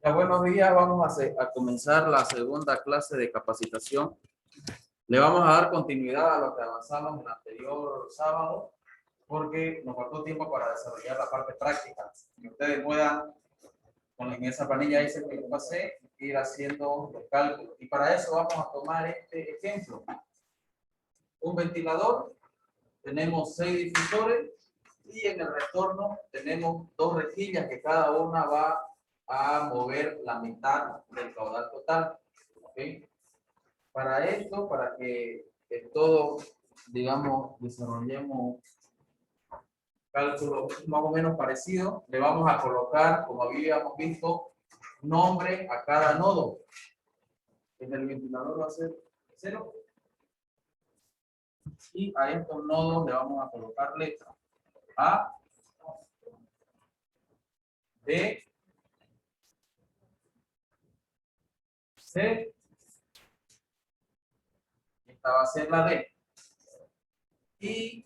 Ya, buenos días, vamos a comenzar la segunda clase de capacitación. Le vamos a dar continuidad a lo que avanzamos el anterior sábado, porque nos faltó tiempo para desarrollar la parte práctica. Que ustedes puedan, en esa planilla Excel que les pasé, ir haciendo los cálculos. Y para eso vamos a tomar este ejemplo. Un ventilador, tenemos 6 difusores y en el retorno tenemos 2 rejillas que cada una va a mover la mitad del caudal total. ¿Okay? Para esto, para que todos, digamos, desarrollemos cálculos más o menos parecidos, le vamos a colocar, como habíamos visto, nombre a cada nodo. En el ventilador va a ser 0. Y a estos nodos le vamos a colocar letras A, B, C. Esta va a ser la D. Y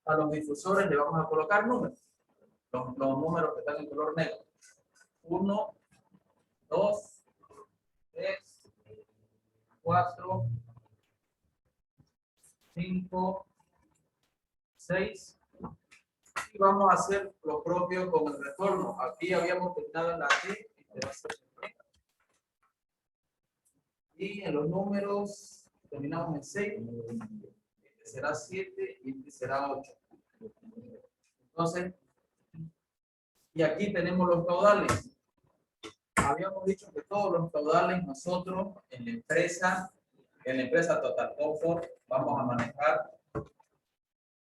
a los difusores le vamos a colocar números. Los números que están en color negro. 1, 2, 3, 4, 5, 6. Y vamos a hacer lo propio con el retorno. Aquí habíamos terminado en la D. Y en los números terminamos en 6. Este será 7 y este será 8. Entonces, y aquí tenemos los caudales. Habíamos dicho que todos los caudales nosotros en la empresa Total Comfort, vamos a manejar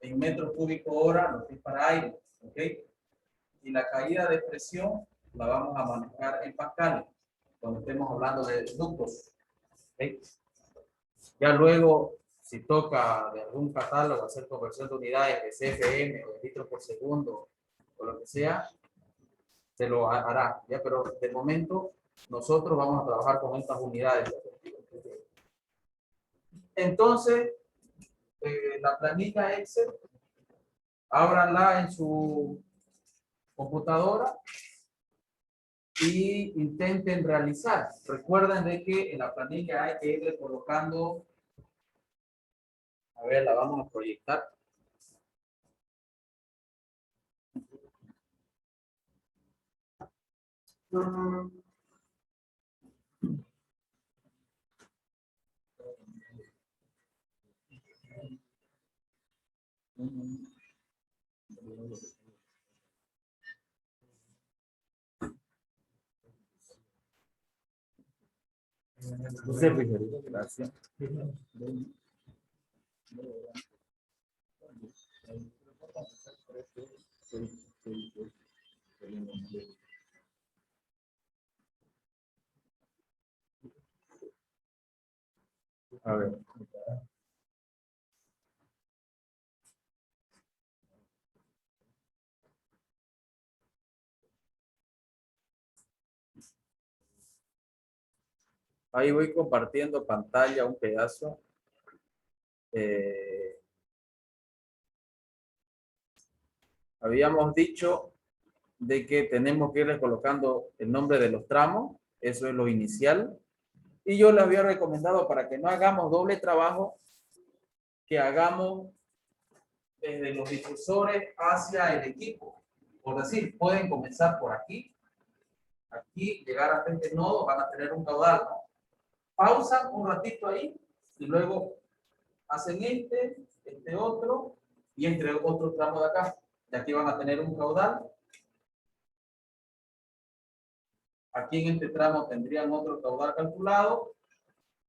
en metros cúbicos hora lo que es para aire, ¿ok? Y la caída de presión la vamos a manejar en pascales, cuando estemos hablando de ductos, ¿ok? Ya luego, si toca de algún catálogo hacer conversión de unidades de CFM o de litros por segundo o lo que sea, se lo hará, ¿ya? Pero de momento nosotros vamos a trabajar con estas unidades. Entonces, la planilla Excel, ábranla en su computadora y intenten realizar. Recuerden de que en la planilla hay que ir colocando, a ver, la vamos a proyectar. Gracias. A ver. Ahí voy compartiendo pantalla un pedazo. Habíamos dicho de que tenemos que irle colocando el nombre de los tramos. Eso es lo inicial. Y yo les había recomendado para que no hagamos doble trabajo, que hagamos desde los difusores hacia el equipo. Por decir, pueden comenzar por aquí, llegar hasta este nodo, van a tener un caudal, ¿no? Pausan un ratito ahí y luego hacen este otro y entre otro tramo de acá. Y aquí van a tener un caudal. Aquí en este tramo tendrían otro caudal calculado.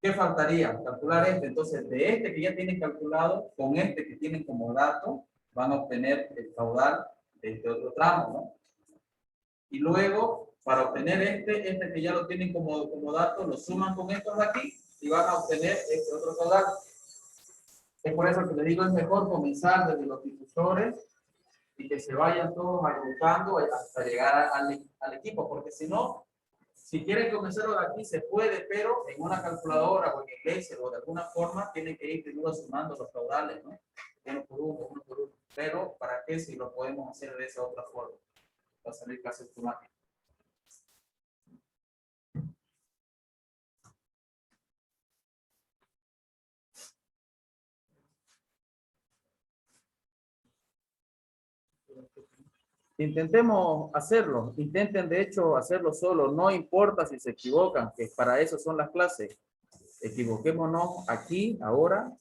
¿Qué faltaría? Calcular este. Entonces, de este que ya tienen calculado, con este que tienen como dato, van a obtener el caudal de este otro tramo, ¿no? Y luego, para obtener este que ya lo tienen como dato, lo suman con estos de aquí y van a obtener este otro caudal. Es por eso que les digo, es mejor comenzar desde los difusores y que se vayan todos agrupando hasta llegar al equipo, porque si no, si quieren comenzar de aquí se puede, pero en una calculadora o en el Excel o de alguna forma tienen que ir primero sumando los caudales, ¿no? Uno por uno. Pero ¿para qué si lo podemos hacer de esa otra forma? Va a salir casi automático. Intentemos hacerlo. Intenten, de hecho, hacerlo solo. No importa si se equivocan, que para eso son las clases. Equivoquémonos aquí, ahora,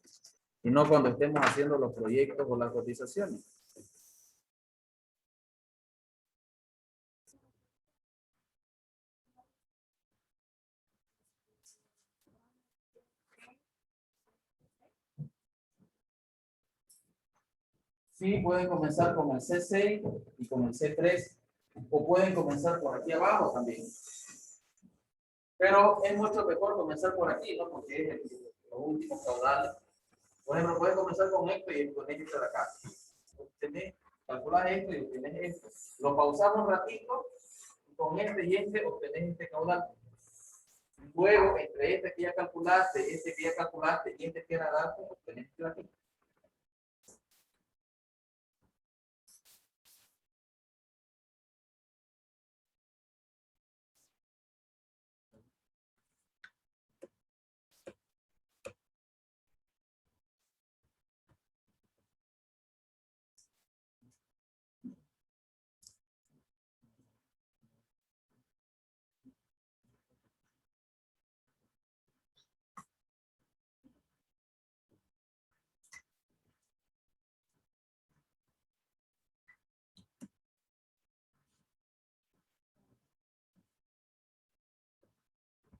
y no cuando estemos haciendo los proyectos o las cotizaciones. Sí, pueden comenzar con el C6 y con el C3, o pueden comenzar por aquí abajo también. Pero es mucho mejor comenzar por aquí, ¿no? Porque es los últimos caudales. Por ejemplo, puedes comenzar con esto y con esto de acá. Obtenés, calculas esto y obtenés esto. Lo pausamos un ratito, y con este y este obtenés este caudal. Luego, entre este que ya calculaste y este que era dato, obtenés este de aquí.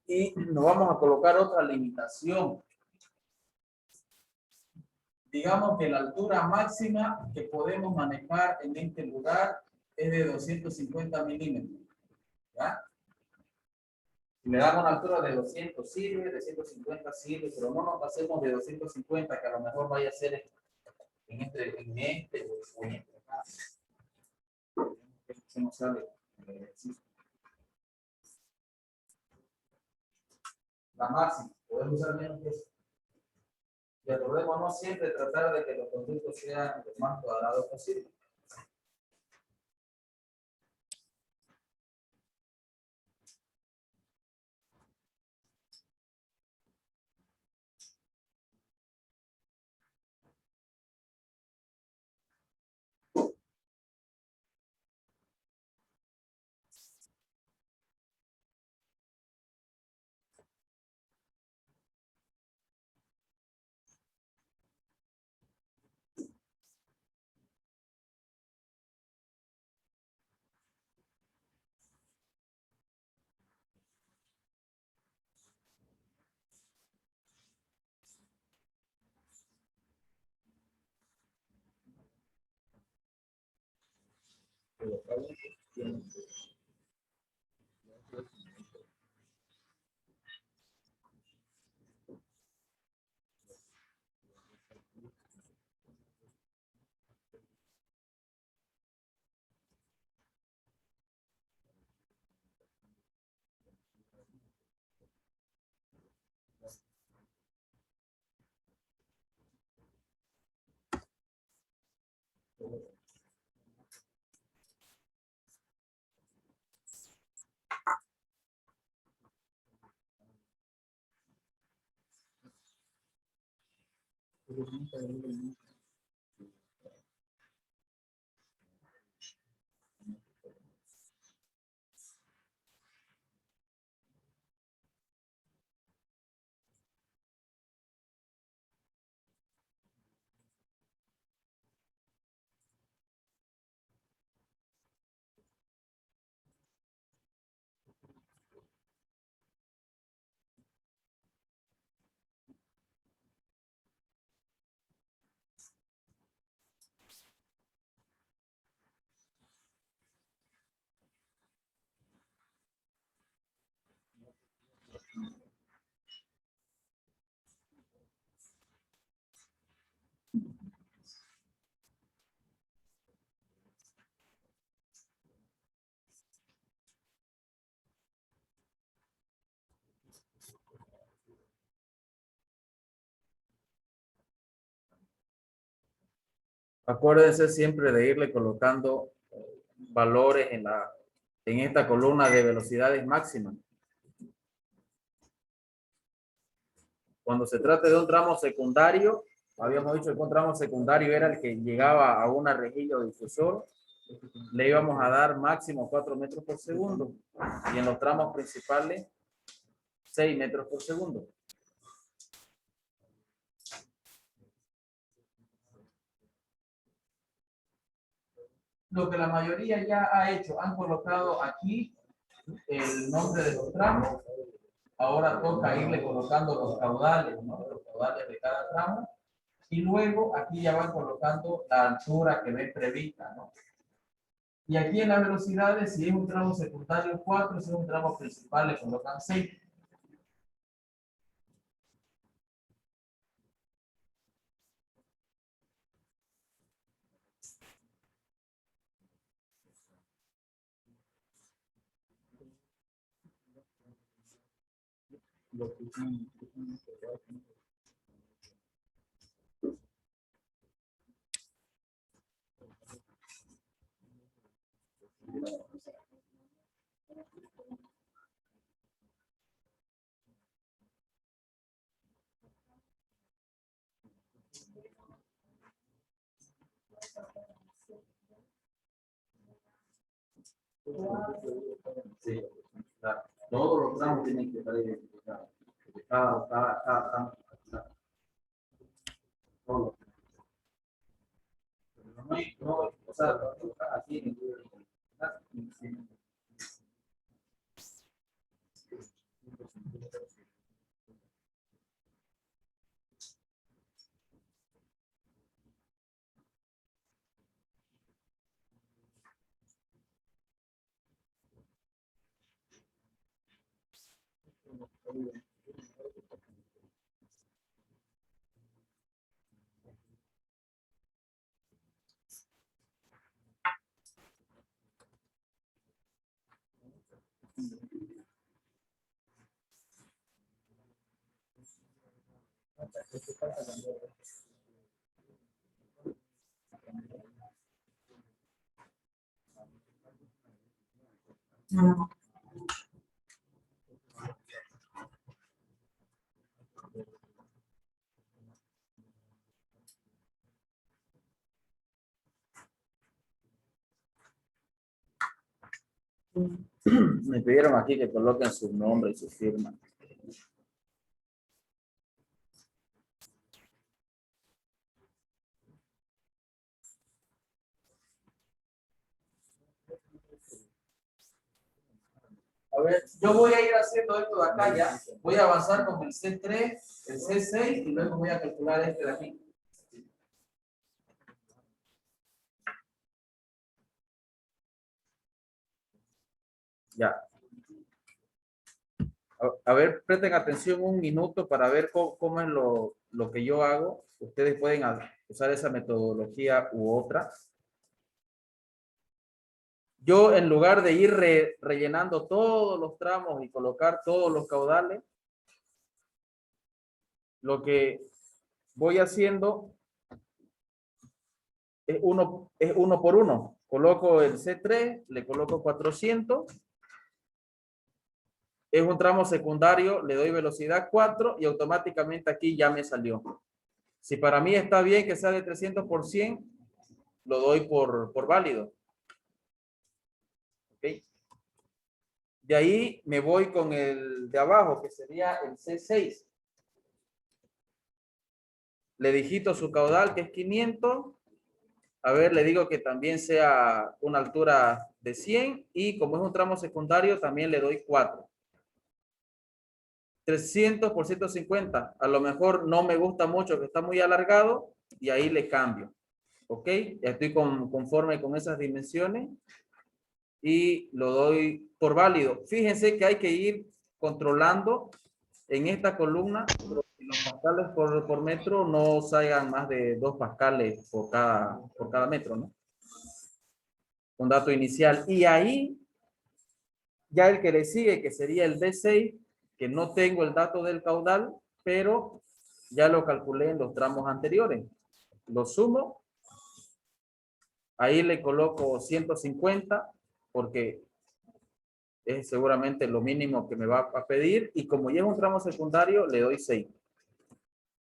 Y nos vamos a colocar otra limitación. Digamos que la altura máxima que podemos manejar en este lugar es de 250 milímetros. ¿Ya? Si le damos una altura de 200 sirve, de 150 sirve, pero no nos pasemos de 250, que a lo mejor vaya a ser en este o en este caso. Se nos sale el ejercicio. La máxima, podemos usar menos que eso. Y acordémonos siempre tratar de que los conductos sean lo más cuadrados posible. Acuérdense siempre de irle colocando valores en esta columna de velocidades máximas. Cuando se trate de un tramo secundario, habíamos dicho que un tramo secundario era el que llegaba a una rejilla o difusor, le íbamos a dar máximo 4 metros por segundo. Y en los tramos principales, 6 metros por segundo. Lo que la mayoría ya ha hecho, han colocado aquí el nombre de los tramos. Ahora toca irle colocando los caudales, ¿no? Los caudales de cada tramo. Y luego aquí ya van colocando la altura que ven prevista, ¿no? Y aquí en las velocidades, si es un tramo secundario 4, si es un tramo principal, le colocan 6. Sí, claro. Todos los tramos tienen que estar identificados. Cada tramo. Todos. No, o sea, aquí. Me pidieron aquí que coloquen su nombre y su firma. A ver, yo voy a ir haciendo esto de acá ya. Voy a avanzar con el C3, el C6 y luego voy a calcular este de aquí. Ya. A ver, presten atención un minuto para ver cómo es lo que yo hago. Ustedes pueden usar esa metodología u otra. Yo, en lugar de ir rellenando todos los tramos y colocar todos los caudales, lo que voy haciendo es uno por uno. Coloco el C3, le coloco 400. Es un tramo secundario, le doy velocidad 4 y automáticamente aquí ya me salió. Si para mí está bien que sea de 300%, lo doy por válido. ¿Okay? De ahí me voy con el de abajo, que sería el C6. Le digito su caudal, que es 500. A ver, le digo que también sea una altura de 100. Y como es un tramo secundario, también le doy 4. 300 por 150. A lo mejor no me gusta mucho, que está muy alargado. Y ahí le cambio. ¿Ok? Ya estoy conforme con esas dimensiones. Y lo doy por válido. Fíjense que hay que ir controlando en esta columna los pascales por metro no salgan más de 2 pascales por cada metro, ¿no? Un dato inicial. Y ahí, ya el que le sigue, que sería el D6, que no tengo el dato del caudal, pero ya lo calculé en los tramos anteriores. Lo sumo. Ahí le coloco 150, porque es seguramente lo mínimo que me va a pedir. Y como ya es un tramo secundario, le doy 6.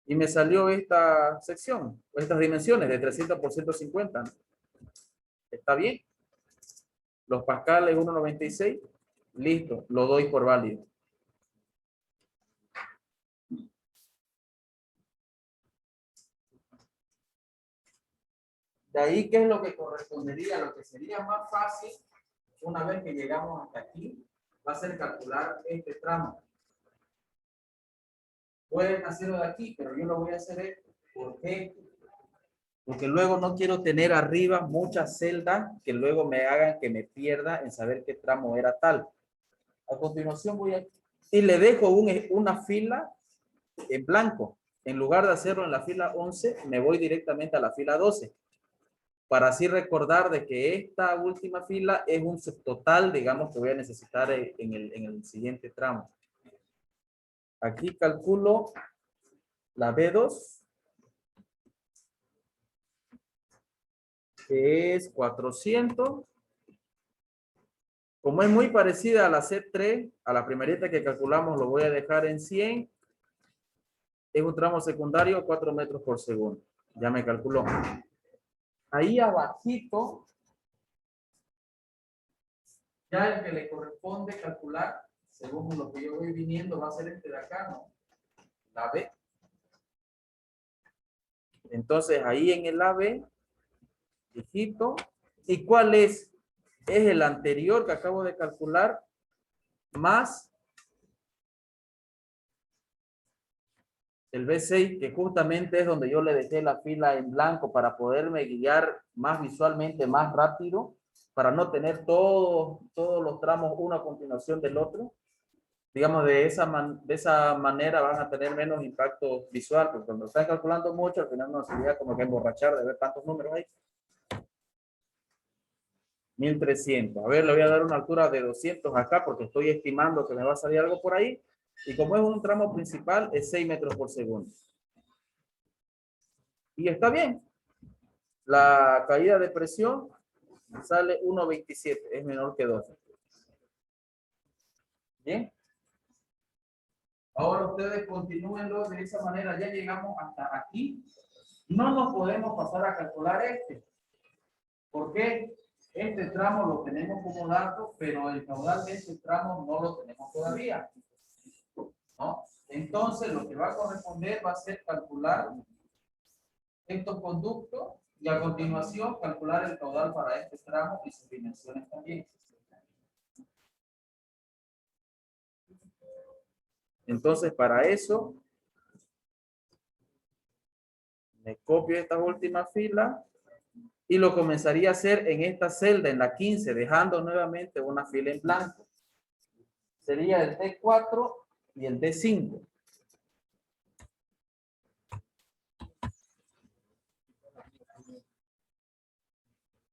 Y me salió esta sección, estas dimensiones de 300 por 150. ¿Está bien? Los pascales 1.96. Listo, lo doy por válido. De ahí, ¿qué es lo que correspondería? Lo que sería más fácil, una vez que llegamos hasta aquí, va a ser calcular este tramo. Pueden hacerlo de aquí, pero yo lo voy a hacer esto. ¿Por qué? Porque luego no quiero tener arriba muchas celdas que luego me hagan que me pierda en saber qué tramo era tal. A continuación voy a... Y le dejo una fila en blanco. En lugar de hacerlo en la fila 11, me voy directamente a la fila 12. Para así recordar de que esta última fila es un subtotal, digamos, que voy a necesitar en el siguiente tramo. Aquí calculo la B2, que es 400. Como es muy parecida a la C3, a la primerita que calculamos, lo voy a dejar en 100. Es un tramo secundario, 4 metros por segundo. Ya me calculó. Ahí abajito, ya el que le corresponde calcular, según lo que yo voy viniendo, va a ser este de acá, ¿no? La B. Entonces, ahí en el AB, hijito, ¿y cuál es? Es el anterior que acabo de calcular, más el B6, que justamente es donde yo le dejé la fila en blanco para poderme guiar más visualmente, más rápido, para no tener todos los tramos uno a continuación del otro. Digamos, de esa manera van a tener menos impacto visual, porque cuando están calculando mucho, al final nos sería como que emborrachar de ver tantos números ahí. 1300. A ver, le voy a dar una altura de 200 acá, porque estoy estimando que me va a salir algo por ahí. Y como es un tramo principal, es 6 metros por segundo. Y está bien. La caída de presión sale 1.27, es menor que 2. Bien. Ahora ustedes continúenlo de esa manera. Ya llegamos hasta aquí. No nos podemos pasar a calcular este. ¿Por qué? Este tramo lo tenemos como dato, pero el caudal de este tramo no lo tenemos todavía, ¿no? Entonces, lo que va a corresponder va a ser calcular estos conductos y a continuación calcular el caudal para este tramo y sus dimensiones también. Entonces, para eso, me copio esta última fila y lo comenzaría a hacer en esta celda, en la 15, dejando nuevamente una fila en blanco. Sería el D4 y el D5.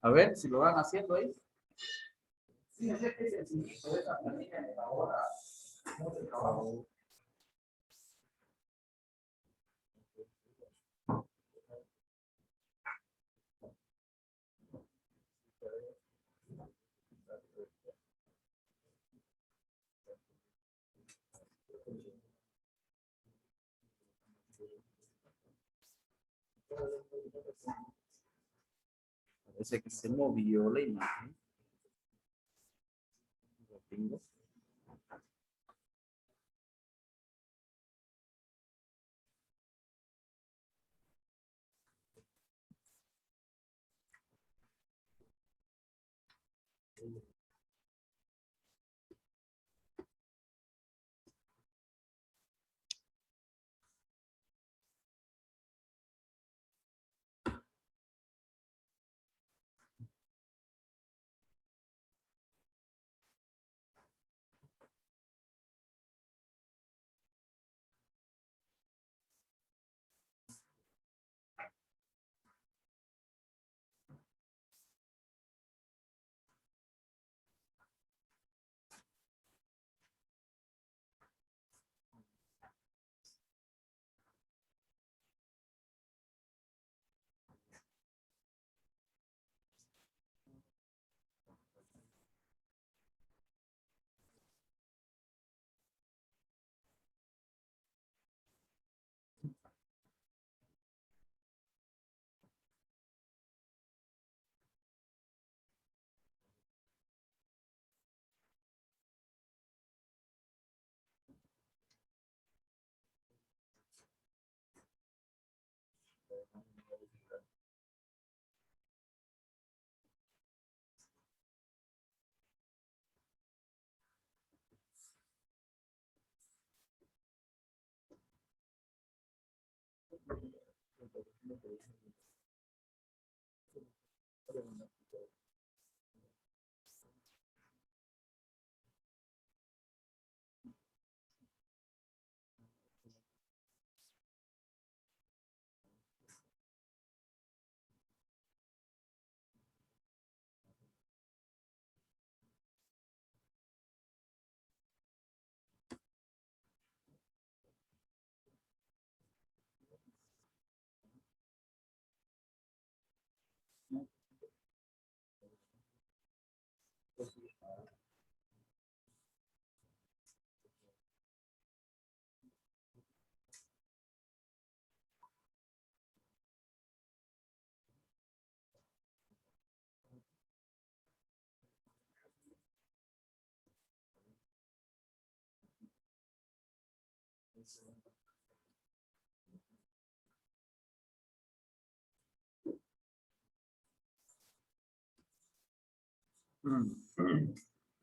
A ver si lo van haciendo ahí. Sí, es sencillito, esa planilla ahora no se trabaja. Parece que se movió la imagen. Lo tengo.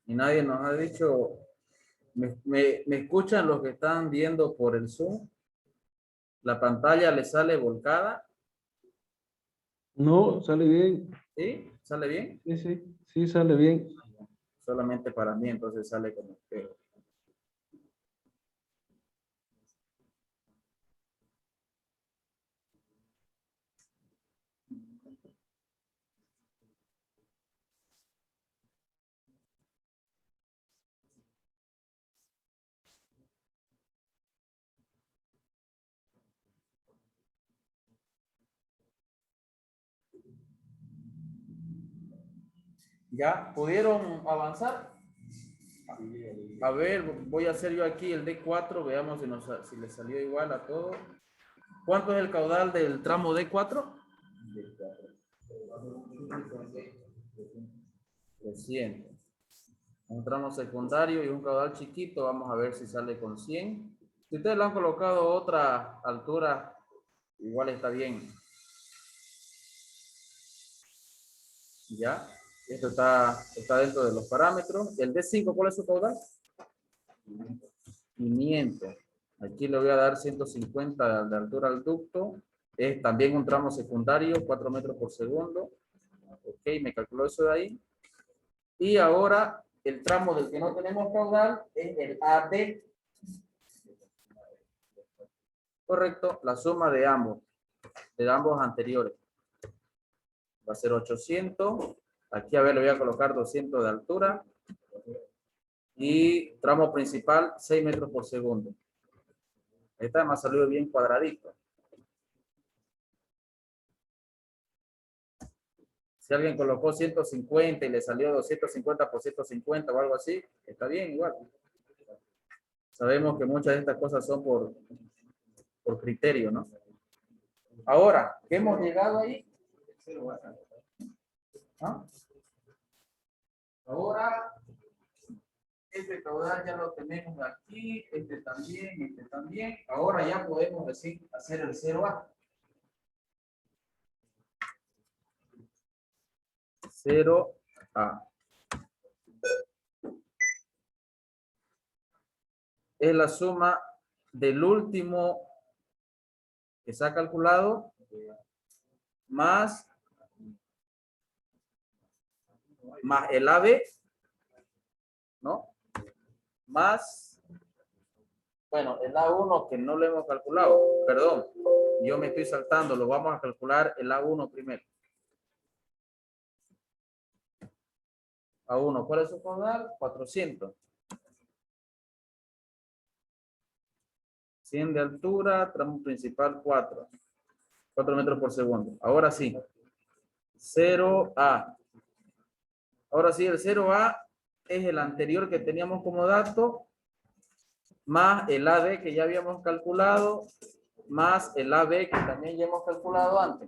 Y nadie nos ha dicho, ¿me escuchan los que están viendo por el Zoom? ¿La pantalla le sale volcada? No, sale bien. ¿Sí? ¿Sale bien? Sí, sí, sí, sale bien. Solamente para mí, entonces sale como espejo. ¿Ya? ¿Pudieron avanzar? A ver, voy a hacer yo aquí el D4, veamos si le salió igual a todo. ¿Cuánto es el caudal del tramo D4? 300. Un tramo secundario y un caudal chiquito, vamos a ver si sale con 100. Si ustedes le han colocado otra altura, igual está bien. ¿Ya? Esto está dentro de los parámetros. El D5, ¿cuál es su caudal? 500. Aquí le voy a dar 150 de altura al ducto. Es también un tramo secundario, 4 metros por segundo. Ok, me calculó eso de ahí. Y ahora el tramo del que no tenemos caudal es el AD. Correcto, la suma de ambos anteriores. Va a ser 800. Aquí, a ver, le voy a colocar 200 de altura. Y tramo principal, 6 metros por segundo. Esta me ha salido bien cuadradito. Si alguien colocó 150 y le salió 250 por 150 o algo así, está bien igual. Sabemos que muchas de estas cosas son por criterio, ¿no? Ahora, ¿qué hemos llegado ahí? ¿Ah? Ahora, este caudal ya lo tenemos aquí, este también. Ahora ya podemos decir, hacer el 0A. 0A. Es la suma del último que se ha calculado más el AB, ¿no? Más, bueno, el A1 que no lo hemos calculado, perdón, yo me estoy saltando, lo vamos a calcular el A1 primero. A1, ¿cuál es su caudal? 400. 100 de altura, tramo principal 4 metros por segundo. Ahora sí, 0A. Ahora sí, el 0A es el anterior que teníamos como dato, más el AD que ya habíamos calculado, más el AB que también ya hemos calculado antes.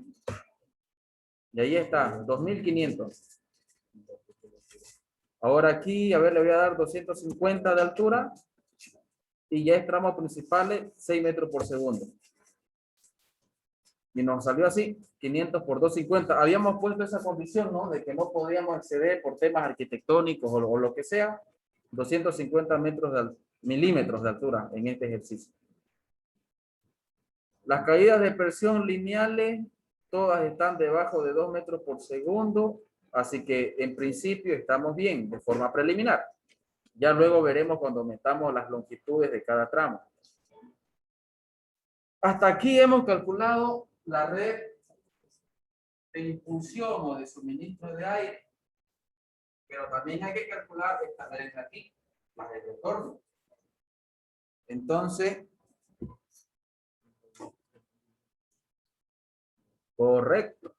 Y ahí está, 2500. Ahora aquí, a ver, le voy a dar 250 de altura y ya es tramo principal 6 metros por segundo. Y nos salió así, 500 por 250. Habíamos puesto esa condición, ¿no? De que no podíamos exceder por temas arquitectónicos o lo que sea, 250 milímetros de altura en este ejercicio. Las caídas de presión lineales Todas están debajo de 2 metros por segundo. Así que en principio estamos bien de forma preliminar. Ya luego veremos cuando metamos las longitudes de cada tramo. Hasta aquí hemos calculado la red de impulsión o de suministro de aire. Pero también hay que calcular esta red de aquí, la de retorno. Entonces, correcto.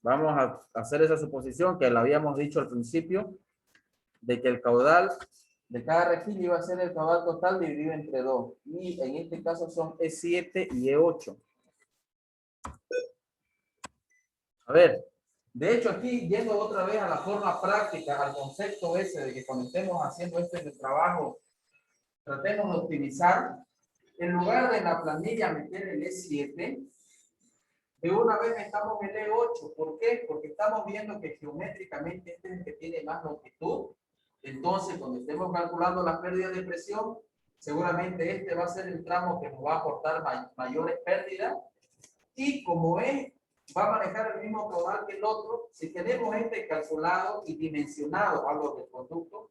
Vamos a hacer esa suposición que la habíamos dicho al principio, de que el caudal de cada rectil iba a ser el caudal total dividido entre 2. Y en este caso son E7 y E8. A ver, de hecho aquí, yendo otra vez a la forma práctica, al concepto ese de que cuando estemos haciendo este trabajo, tratemos de optimizar, en lugar de en la planilla meter el E7, de una vez metamos el E8. ¿Por qué? Porque estamos viendo que geométricamente este es el que tiene más longitud. Entonces, cuando estemos calculando las pérdidas de presión, seguramente este va a ser el tramo que nos va a aportar mayores pérdidas. Y como va a manejar el mismo caudal que el otro, si tenemos este calculado y dimensionado, algo del conducto,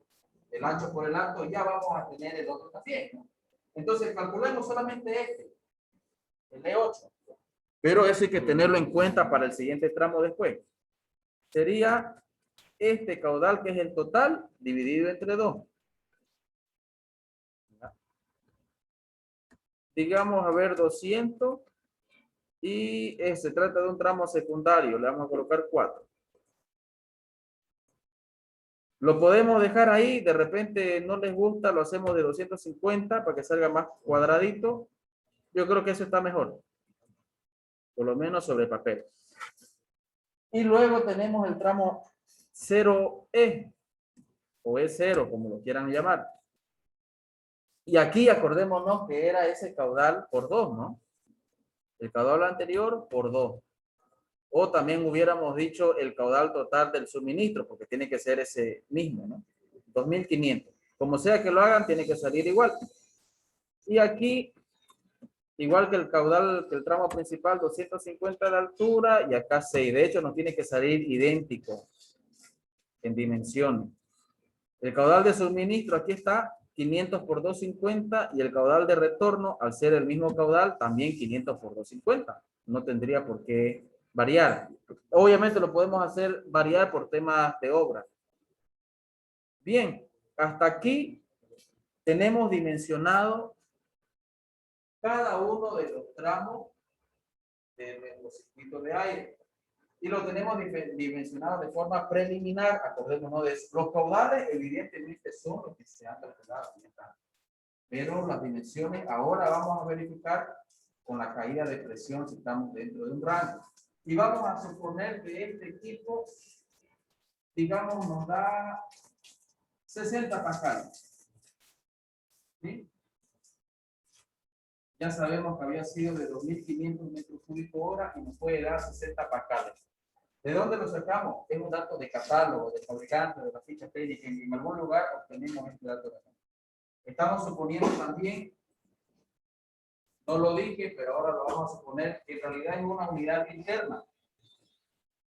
el ancho por el alto, ya vamos a tener el otro también, ¿no? Entonces, calculemos solamente este, el E8. Pero eso hay que tenerlo en cuenta para el siguiente tramo después. Sería este caudal, que es el total, dividido entre 2. Digamos, a ver, 200. Y se trata de un tramo secundario. Le vamos a colocar 4. Lo podemos dejar ahí. De repente no les gusta, lo hacemos de 250 para que salga más cuadradito. Yo creo que eso está mejor. Por lo menos sobre papel. Y luego tenemos el tramo 0E. O E0, como lo quieran llamar. Y aquí acordémonos que era ese caudal por 2, ¿no? El caudal anterior por 2. O también hubiéramos dicho el caudal total del suministro, porque tiene que ser ese mismo, ¿no? 2500. Como sea que lo hagan, tiene que salir igual. Y aquí, igual que el caudal, que el tramo principal, 250 de altura, y acá 6. De hecho, nos tiene que salir idéntico en dimensiones. El caudal de suministro aquí está 500 por 250, y el caudal de retorno, al ser el mismo caudal, también 500 por 250. No tendría por qué variar. Obviamente lo podemos hacer variar por temas de obra. Bien, hasta aquí tenemos dimensionado cada uno de los tramos de nuestro circuito de aire. Y lo tenemos dimensionado de forma preliminar. Acordémonos de eso. Los caudales evidentemente son los que se han calculado. Pero las dimensiones ahora vamos a verificar con la caída de presión si estamos dentro de un rango. Y vamos a suponer que este equipo, digamos, nos da 60 pascales. ¿Sí? Ya sabemos que había sido de 2500 metros cúbicos hora y nos puede dar 60 pascales. ¿De dónde lo sacamos? Es un dato de catálogo, de fabricante, de la ficha técnica. En algún lugar obtenemos este dato de acá. Estamos suponiendo también, no lo dije, pero ahora lo vamos a suponer, que en realidad es una unidad interna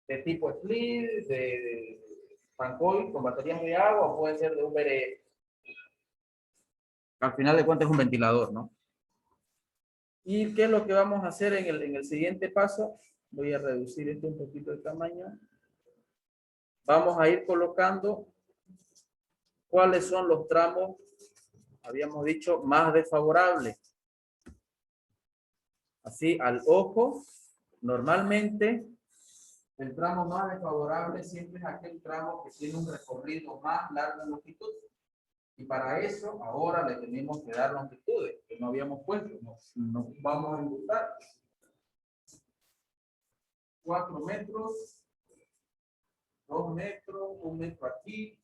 de tipo split, de Pancoil con baterías de agua, o puede ser de un VRF. Al final de cuentas es un ventilador, ¿no? ¿Y qué es lo que vamos a hacer en el siguiente paso? Voy a reducir esto un poquito de tamaño. Vamos a ir colocando cuáles son los tramos, habíamos dicho, más desfavorables. Así, al ojo, normalmente el tramo más desfavorable siempre es aquel tramo que tiene un recorrido más largo en longitud. Y para eso, ahora le tenemos que dar longitudes que no habíamos puesto. Nos vamos a imputar 4 metros, 2 metros, 1 metro aquí,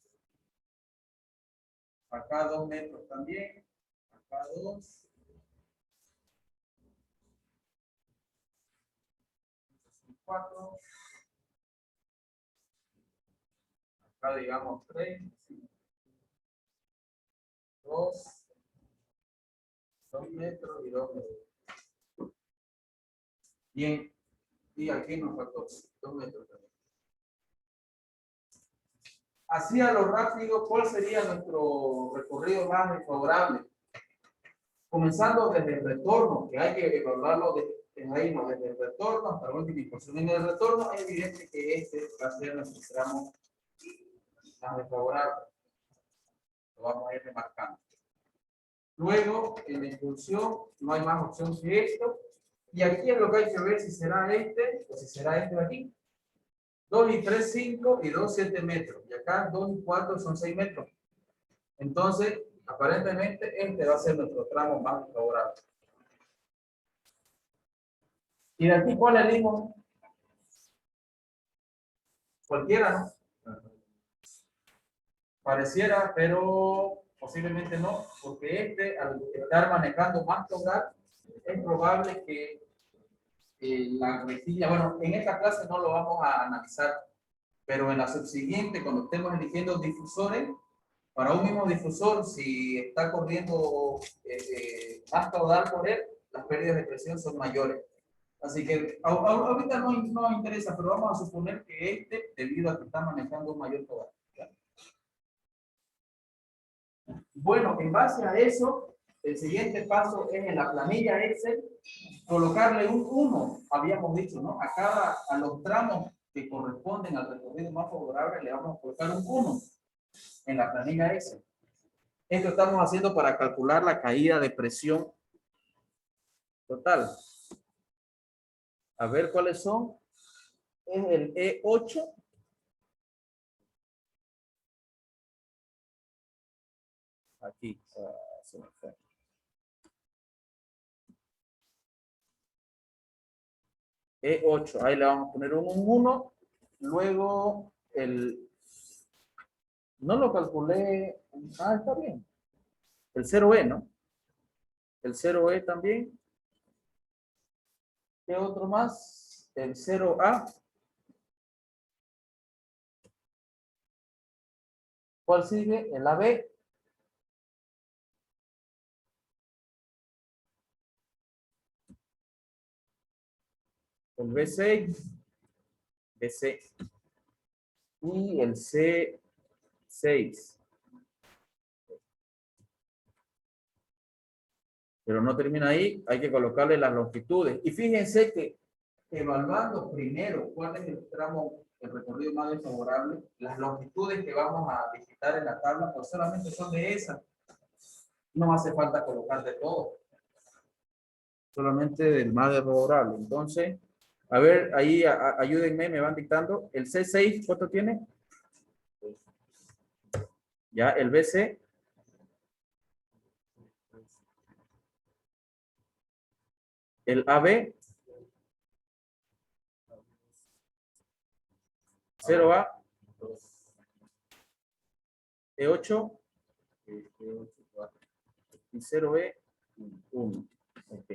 acá 2 metros también, acá 2, 4, acá digamos 3, 2 metros y 2 metros. Bien, Y aquí nos faltó 2 metros también. Así a lo rápido, ¿cuál sería nuestro recorrido más desfavorable? Comenzando desde el retorno, que hay que evaluarlo desde ahí, ¿no? Desde el retorno hasta la última incursión. En el retorno es evidente que este va a ser nuestro tramo más desfavorable. Lo vamos a ir remarcando. Luego, en la incursión, no hay más opción que esto. Y aquí es lo que hay que ver si será este o si será este de aquí. 2 y 3, 5 y 2, 7 metros. Y acá 2 y 4 son 6 metros. Entonces, aparentemente, este va a ser nuestro tramo más desfavorable. ¿Y de aquí cuál elegimos? Cualquiera, ¿no? Pareciera, pero posiblemente no, porque este, al estar manejando más caudal, es probable que la rejilla, bueno, en esta clase no lo vamos a analizar, pero en la subsiguiente, cuando estemos eligiendo difusores, para un mismo difusor, si está corriendo más caudal por él, las pérdidas de presión son mayores. Así que ahorita no interesa, pero vamos a suponer que este, debido a que está manejando un mayor caudal. Bueno, en base a eso, el siguiente paso es en la planilla Excel, colocarle un 1, habíamos dicho, ¿no? A los tramos que corresponden al recorrido más favorable, le vamos a colocar un 1 en la planilla Excel. Esto estamos haciendo para calcular la caída de presión total. A ver cuáles son. Es el E8. Aquí. Se me fue. E8. Ahí le vamos a poner un 1. Luego no lo calculé. Ah, está bien. El 0E, ¿no? El 0E también. ¿Qué otro más? El 0A. ¿Cuál sigue? El AB. El B6. BC. Y el C6. Pero no termina ahí, hay que colocarle las longitudes. Y fíjense que evaluando primero cuál es el tramo, el recorrido más desfavorable, las longitudes que vamos a digitar en la tabla, pues solamente son de esas. No hace falta colocar de todo. Solamente del más desfavorable. Entonces, a ver, ahí ayúdenme, me van dictando. El C6, ¿cuánto tiene? Ya, el BC. El AB. 0A. E8. Y 0E. 1. Ok.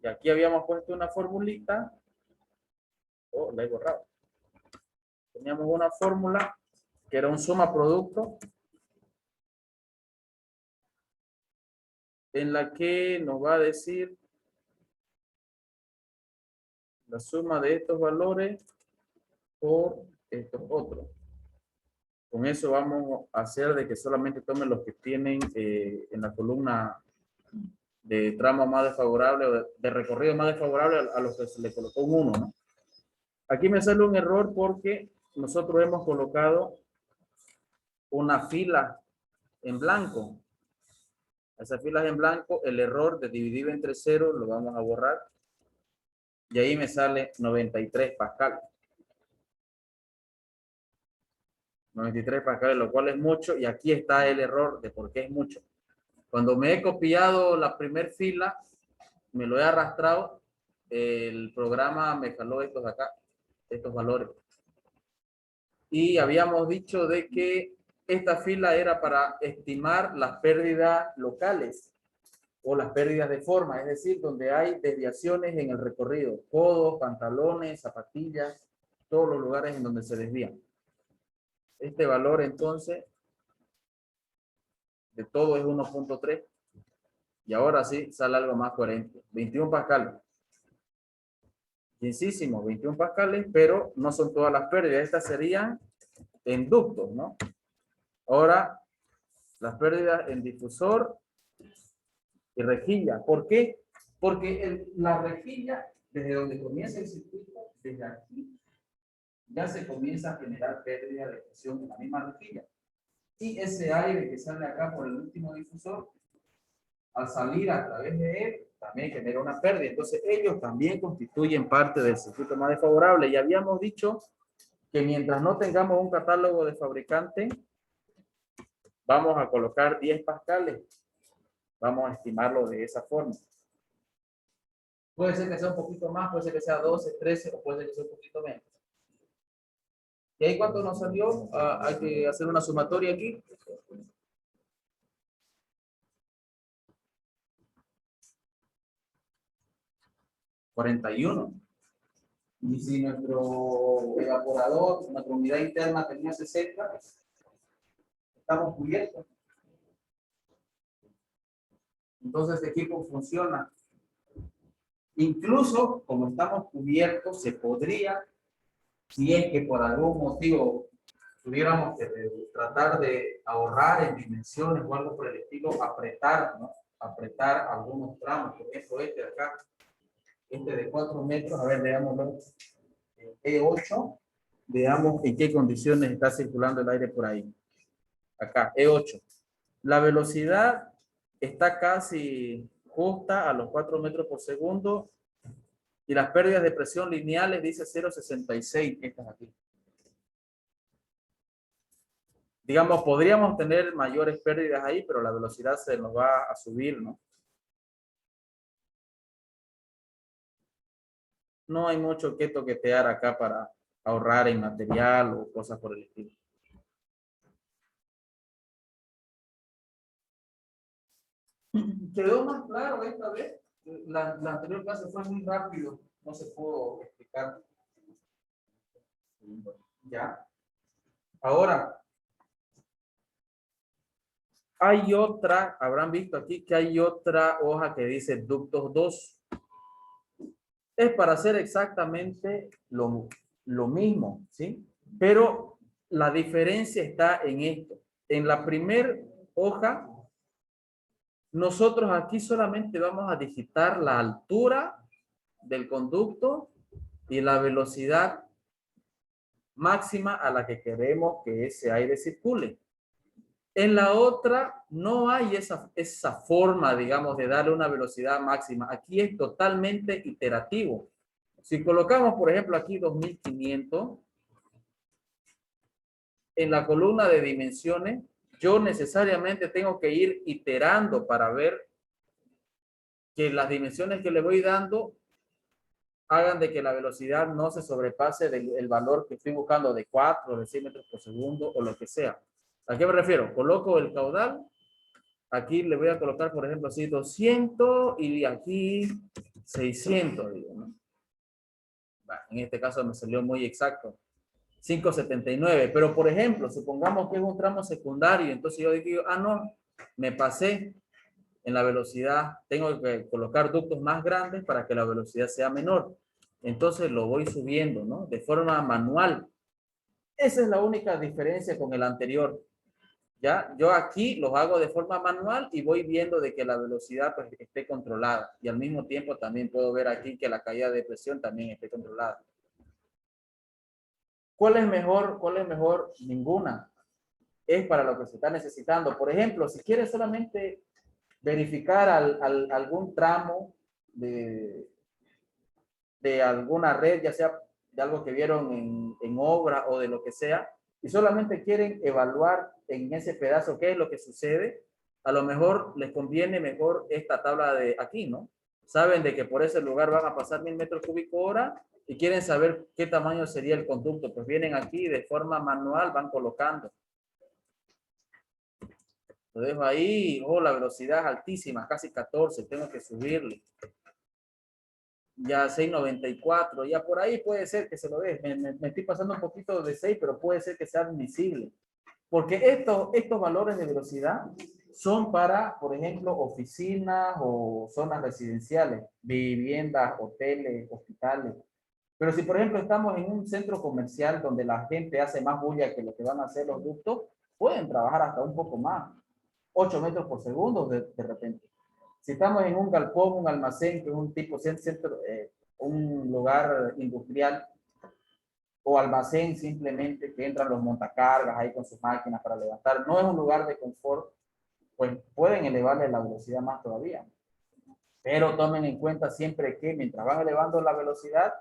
Y aquí habíamos puesto una formulita. Oh, la he borrado. Teníamos una fórmula que era un suma producto en la que nos va a decir la suma de estos valores por estos otros. Con eso vamos a hacer de que solamente tomen los que tienen en la columna de tramo más desfavorable o de recorrido más desfavorable a los que se le colocó un 1, ¿no? Aquí me sale un error porque nosotros hemos colocado una fila en blanco. Esas filas en blanco, el error de dividir entre 0 lo vamos a borrar. Y ahí me sale 93 pascal. 93 pascal, lo cual es mucho. Y aquí está el error de por qué es mucho. Cuando me he copiado la primera fila, me lo he arrastrado, el programa me jaló estos de acá, estos valores. Y habíamos dicho de que esta fila era para estimar las pérdidas locales o las pérdidas de forma, es decir, donde hay desviaciones en el recorrido, codos, pantalones, zapatillas, todos los lugares en donde se desvían. Este valor entonces de todo es 1.3 y ahora sí sale algo más coherente, 21 pascal. densísimo, 21 pascales, pero no son todas las pérdidas. Estas serían en ductos, ¿no? Ahora, las pérdidas en difusor y rejilla. ¿Por qué? Porque la rejilla, desde donde comienza el circuito, desde aquí, ya se comienza a generar pérdida de presión en la misma rejilla. Y ese aire que sale acá por el último difusor, al salir a través de él, también genera una pérdida. Entonces, ellos también constituyen parte del circuito más desfavorable. Y habíamos dicho que mientras no tengamos un catálogo de fabricante, vamos a colocar 10 pascales. Vamos a estimarlo de esa forma. Puede ser que sea un poquito más, puede ser que sea 12, 13 o puede ser que sea un poquito menos. ¿Y ahí cuánto nos salió? Hay que hacer una sumatoria aquí. $41. Y si nuestro evaporador, nuestra unidad interna tenía 60, estamos cubiertos. Entonces este equipo funciona. Incluso como estamos cubiertos, se podría, si es que por algún motivo tuviéramos que tratar de ahorrar en dimensiones o algo por el estilo, apretar, ¿no? Apretar algunos tramos, por ejemplo este de acá, este de 4 metros, a ver, veámoslo, E8, veamos en qué condiciones está circulando el aire por ahí. Acá, E8. La velocidad está casi justa a los 4 metros por segundo y las pérdidas de presión lineales dice 0,66, estas aquí. Digamos, podríamos tener mayores pérdidas ahí, pero la velocidad se nos va a subir, ¿no? No hay mucho que toquetear acá para ahorrar en material o cosas por el estilo. Quedó más claro esta vez. La anterior clase fue muy rápido, no se pudo explicar. Ya. Ahora, hay otra, habrán visto aquí que hay otra hoja que dice ductos 2. Es para hacer exactamente lo mismo, ¿sí? Pero la diferencia está en esto. En la primera hoja, nosotros aquí solamente vamos a digitar la altura del conducto y la velocidad máxima a la que queremos que ese aire circule. En la otra no hay esa forma, digamos, de darle una velocidad máxima. Aquí es totalmente iterativo. Si colocamos, por ejemplo, aquí 2500, en la columna de dimensiones, yo necesariamente tengo que ir iterando para ver que las dimensiones que le voy dando hagan de que la velocidad no se sobrepase del valor que estoy buscando de 4, de 6 metros por segundo o lo que sea. ¿A qué me refiero? Coloco el caudal. Aquí le voy a colocar, por ejemplo, así 200 y aquí 600. Digo, ¿no? Bueno, en este caso me salió muy exacto. 579. Pero, por ejemplo, supongamos que es un tramo secundario. Entonces yo digo, no, me pasé en la velocidad. Tengo que colocar ductos más grandes para que la velocidad sea menor. Entonces lo voy subiendo, ¿no? De forma manual. Esa es la única diferencia con el anterior. ¿Ya? Yo aquí los hago de forma manual y voy viendo de que la velocidad pues, esté controlada. Y al mismo tiempo también puedo ver aquí que la caída de presión también esté controlada. ¿Cuál es mejor? ¿Cuál es mejor? Ninguna. Es para lo que se está necesitando. Por ejemplo, si quieres solamente verificar algún tramo de alguna red, ya sea de algo que vieron en obra o de lo que sea, y solamente quieren evaluar en ese pedazo qué es lo que sucede, a lo mejor les conviene mejor esta tabla de aquí, ¿no? Saben de que por ese lugar van a pasar 1000 metros cúbicos hora y quieren saber qué tamaño sería el conducto. Pues vienen aquí de forma manual, van colocando. Lo dejo ahí, la velocidad es altísima, casi 14, tengo que subirle. Ya 694, ya por ahí puede ser que se lo dé. Me estoy pasando un poquito de 6, pero puede ser que sea admisible. Porque estos valores de velocidad son para, por ejemplo, oficinas o zonas residenciales, viviendas, hoteles, hospitales. Pero si, por ejemplo, estamos en un centro comercial donde la gente hace más bulla que lo que van a hacer los ductos, pueden trabajar hasta un poco más, 8 metros por segundo de repente. Si estamos en un galpón, un almacén, que es un tipo centro, un lugar industrial o almacén simplemente que entran los montacargas ahí con sus máquinas para levantar, no es un lugar de confort, pues pueden elevarle la velocidad más todavía. Pero tomen en cuenta siempre que mientras van elevando la velocidad,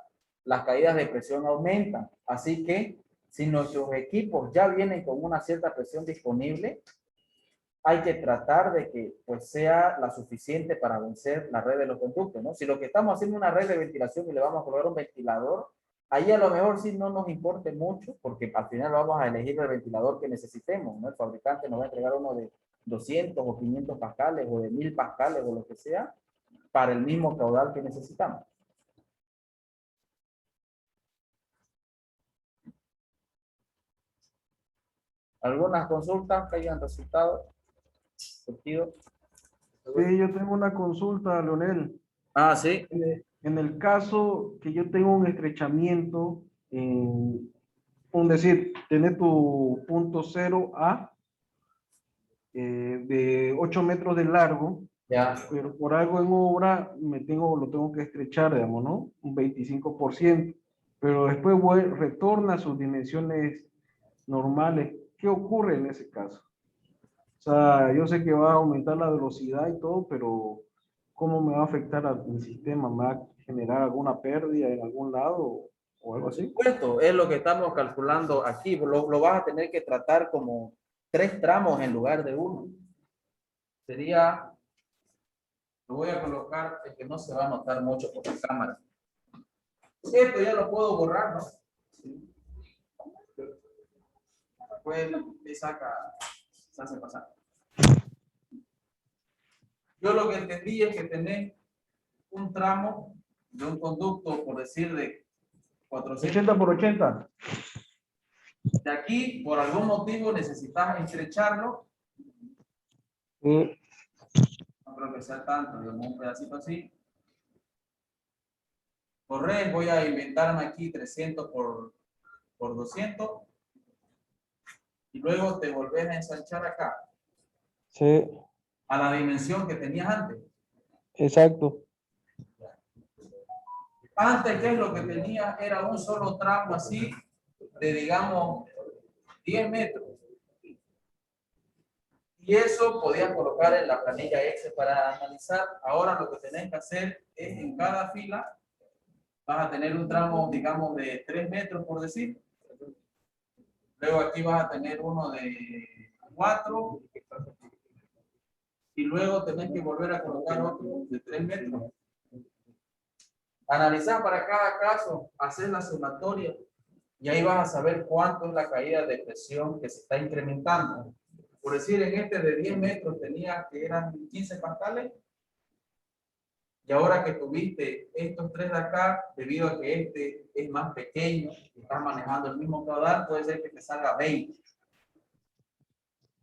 las caídas de presión aumentan. Así que si nuestros equipos ya vienen con una cierta presión disponible, hay que tratar de que pues sea la suficiente para vencer la red de los conductos, ¿no? Si lo que estamos haciendo es una red de ventilación y le vamos a colocar un ventilador, ahí a lo mejor sí no nos importe mucho, porque al final vamos a elegir el ventilador que necesitemos, ¿no? El fabricante nos va a entregar uno de 200 o 500 pascales o de 1000 pascales o lo que sea, para el mismo caudal que necesitamos. ¿Algunas consultas que hayan resultado? ¿Surtido? Sí, yo tengo una consulta, Leonel. Ah, sí. En el caso que yo tengo un estrechamiento, un decir, tener tu punto 0A de 8 metros de largo, Ya. pero por algo en obra lo tengo que estrechar, digamos, ¿no? Un 25%, pero después retorna a sus dimensiones normales. ¿Qué ocurre en ese caso? O sea, yo sé que va a aumentar la velocidad y todo, pero ¿cómo me va a afectar al sistema? ¿Me va a generar alguna pérdida en algún lado o algo Por así? supuesto, es lo que estamos calculando aquí. Lo vas a tener que tratar como 3 tramos en lugar de uno. Sería, lo voy a colocar, es que no se va a notar mucho por la cámara. Esto ya lo puedo borrar, ¿no? Sí. Pues le saca, se hace pasar. Yo lo que entendí es que tenés un tramo de un conducto, por decir, de 400. 80 por 80. De aquí, por algún motivo, necesitas estrecharlo. Sí. No creo que sea tanto, digamos, un pedacito así. Correr, voy a inventarme aquí 300 por 200. Y luego te volvés a ensanchar acá, Sí, a la dimensión que tenías antes. exacto. Antes, ¿qué es lo que tenías? Era un solo tramo así, de digamos 10 metros. Y eso podías colocar en la planilla Excel para analizar. Ahora lo que tenés que hacer es en cada fila, vas a tener un tramo, digamos, de 3 metros, por decir. Luego aquí vas a tener uno de 4. Y luego tenés que volver a colocar otro de 3 metros. Analizar para cada caso, hacer la sumatoria y ahí vas a saber cuánto es la caída de presión que se está incrementando. Por decir, en este de 10 metros tenía que eran 15 pascales y ahora que tuviste estos 3 de acá, debido a que este es más pequeño y estás manejando el mismo caudal, puede ser que te salga 20.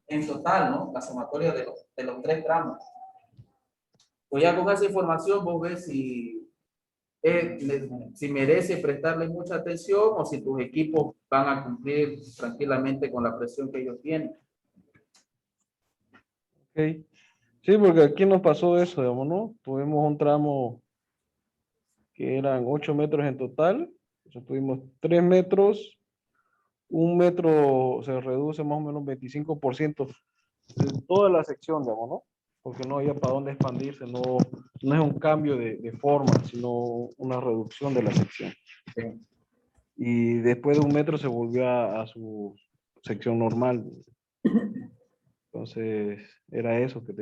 En total, ¿no? La sumatoria de los 3 tramos. Pues ya con esa información vos ves si merece prestarle mucha atención o si tus equipos van a cumplir tranquilamente con la presión que ellos tienen. Okay. Sí, porque aquí nos pasó eso, digamos, ¿no? Tuvimos un tramo que eran 8 metros en total. O sea, tuvimos 3 metros, 1 metro se reduce más o menos 25% de toda la sección, digamos, ¿no? Porque no había para dónde expandirse, no es un cambio de forma, sino una reducción de la sección. Sí. Y después de 1 metro se volvió a su sección normal. Entonces, era eso que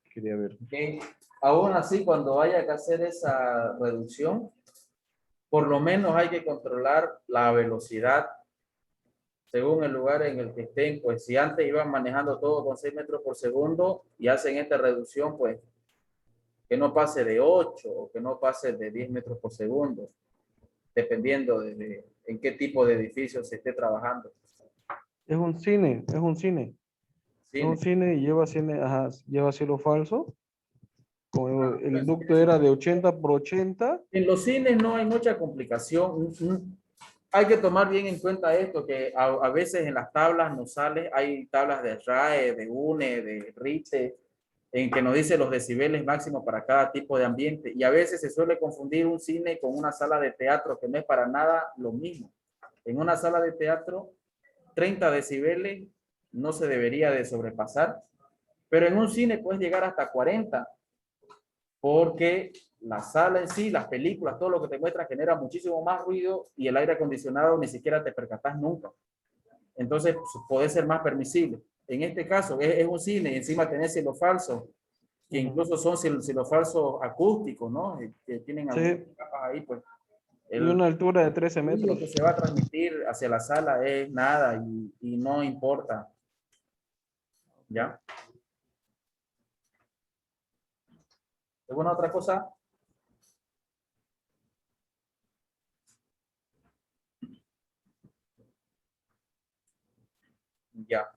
quería ver. Okay. Aún así, cuando haya que hacer esa reducción, por lo menos hay que controlar la velocidad según el lugar en el que estén. Pues si antes iban manejando todo con 6 metros por segundo y hacen esta reducción, pues que no pase de 8 o que no pase de 10 metros por segundo, dependiendo de en qué tipo de edificio se esté trabajando. Es un cine, es un cine. Es Sí, un cine y lleva cine, ajá, lleva cielo falso. Como el ducto era de 80 por 80. En los cines no hay mucha complicación. Hay que tomar bien en cuenta esto, que a veces en las tablas nos sale, hay tablas de RAE, de UNE, de RITE, en que nos dice los decibeles máximos para cada tipo de ambiente. Y a veces se suele confundir un cine con una sala de teatro, que no es para nada lo mismo. En una sala de teatro, 30 decibeles no se debería de sobrepasar, pero en un cine puedes llegar hasta 40, porque la sala en sí, las películas, todo lo que te muestra genera muchísimo más ruido y el aire acondicionado ni siquiera te percatas nunca. Entonces, pues, puede ser más permisible. En este caso, es un cine y encima tenés cielo falso, que incluso son cielo falsos acústicos, ¿no? Que tienen Sí, capas ahí, pues. y una altura de 13 Lo metros. que se va a transmitir hacia la sala es nada y no importa. ¿Ya? ¿Alguna otra cosa? Ya.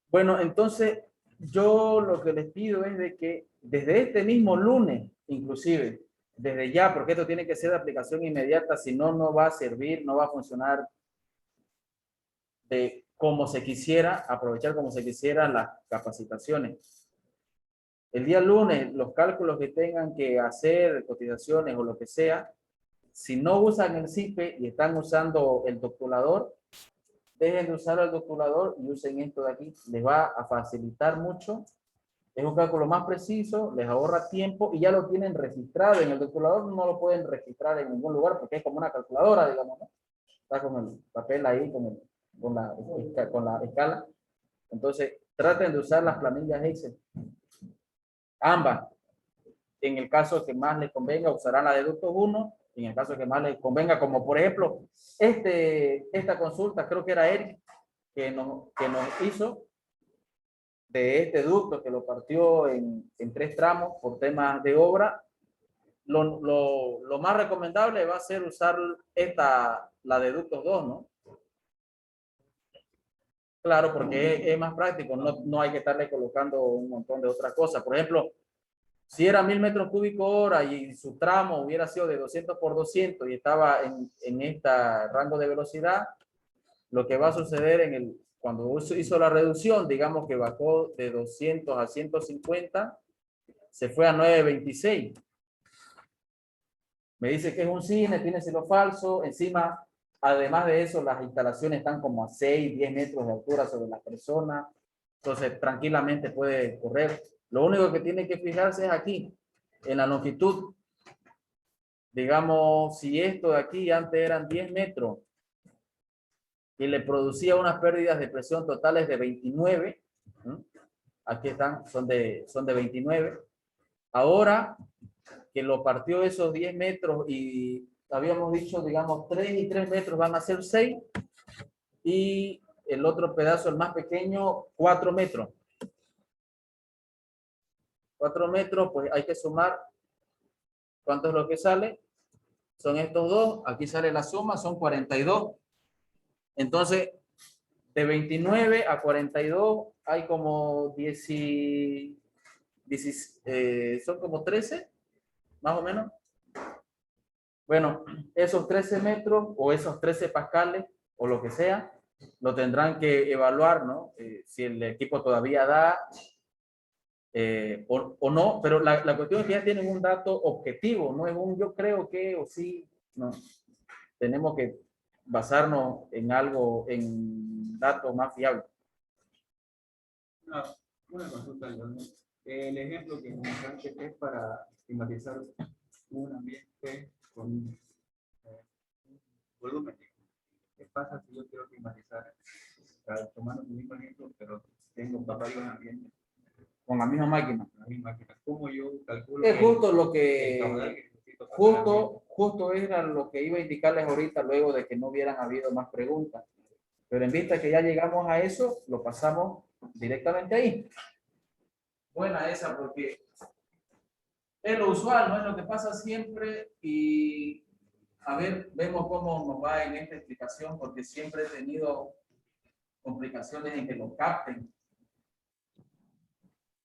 Bueno, entonces yo lo que les pido es de que desde este mismo lunes, inclusive, desde ya, porque esto tiene que ser de aplicación inmediata, si no, no va a servir, no va a funcionar de como se quisiera, aprovechar como se quisiera las capacitaciones. El día lunes, los cálculos que tengan que hacer, cotizaciones o lo que sea, si no usan el CIPE y están usando el doctulador, dejen de usar el doctulador y usen esto de aquí. Les va a facilitar mucho. Es un cálculo más preciso, les ahorra tiempo y ya lo tienen registrado. En el doctulador no lo pueden registrar en ningún lugar porque es como una calculadora, digamos, ¿no? Está con el papel ahí, con la escala. Entonces, traten de usar las planillas Excel. Ambas. En el caso que más les convenga, usarán la de ductos 1. En el caso que más les convenga, como por ejemplo, esta consulta, creo que era Eric, que nos hizo de este ducto, que lo partió en 3 tramos por temas de obra. Lo más recomendable va a ser usar la de ductos 2, ¿no? Claro, porque es más práctico, no hay que estarle colocando un montón de otras cosas. Por ejemplo, si era 1000 metros cúbicos hora y su tramo hubiera sido de 200 por 200 y estaba en este rango de velocidad, lo que va a suceder cuando hizo la reducción, digamos que bajó de 200 a 150, se fue a 926. Me dice que es un cine, tiene cielo falso, encima, además de eso, las instalaciones están como a 6, 10 metros de altura sobre las personas, entonces tranquilamente puede correr. Lo único que tiene que fijarse es aquí, en la longitud. Digamos, si esto de aquí antes eran 10 metros y le producía unas pérdidas de presión totales de 29, ¿no? Aquí están, son de 29. Ahora que lo partió esos 10 metros y habíamos dicho, digamos, 3 y 3 metros van a ser 6 y el otro pedazo, el más pequeño, 4 metros. 4 metros, pues hay que sumar. ¿Cuánto es lo que sale? Son estos dos. Aquí sale la suma, son 42. Entonces, de 29 a 42 hay como 10, son como 13, más o menos. Bueno, esos 13 metros o esos 13 pascales o lo que sea, lo tendrán que evaluar, ¿no? Si el equipo todavía da o no, pero la cuestión es que ya tienen un dato objetivo, no es un yo creo que o sí, no. Tenemos que basarnos en algo, en datos más fiables. Una consulta, el ejemplo que mencionaste es para climatizar un ambiente con volumen. ¿Qué pasa si yo quiero climatizar, tomando el mismo ejemplo, pero tengo un papel en ambiente? Con la misma máquina. ¿Cómo yo calculo? Es justo lo que, justo era lo que iba a indicarles ahorita luego de que no hubieran habido más preguntas. Pero en vista que ya llegamos a eso, lo pasamos directamente ahí. Buena esa porque es lo usual, no es lo que pasa siempre y a ver, vemos cómo nos va en esta explicación porque siempre he tenido complicaciones en que lo capten.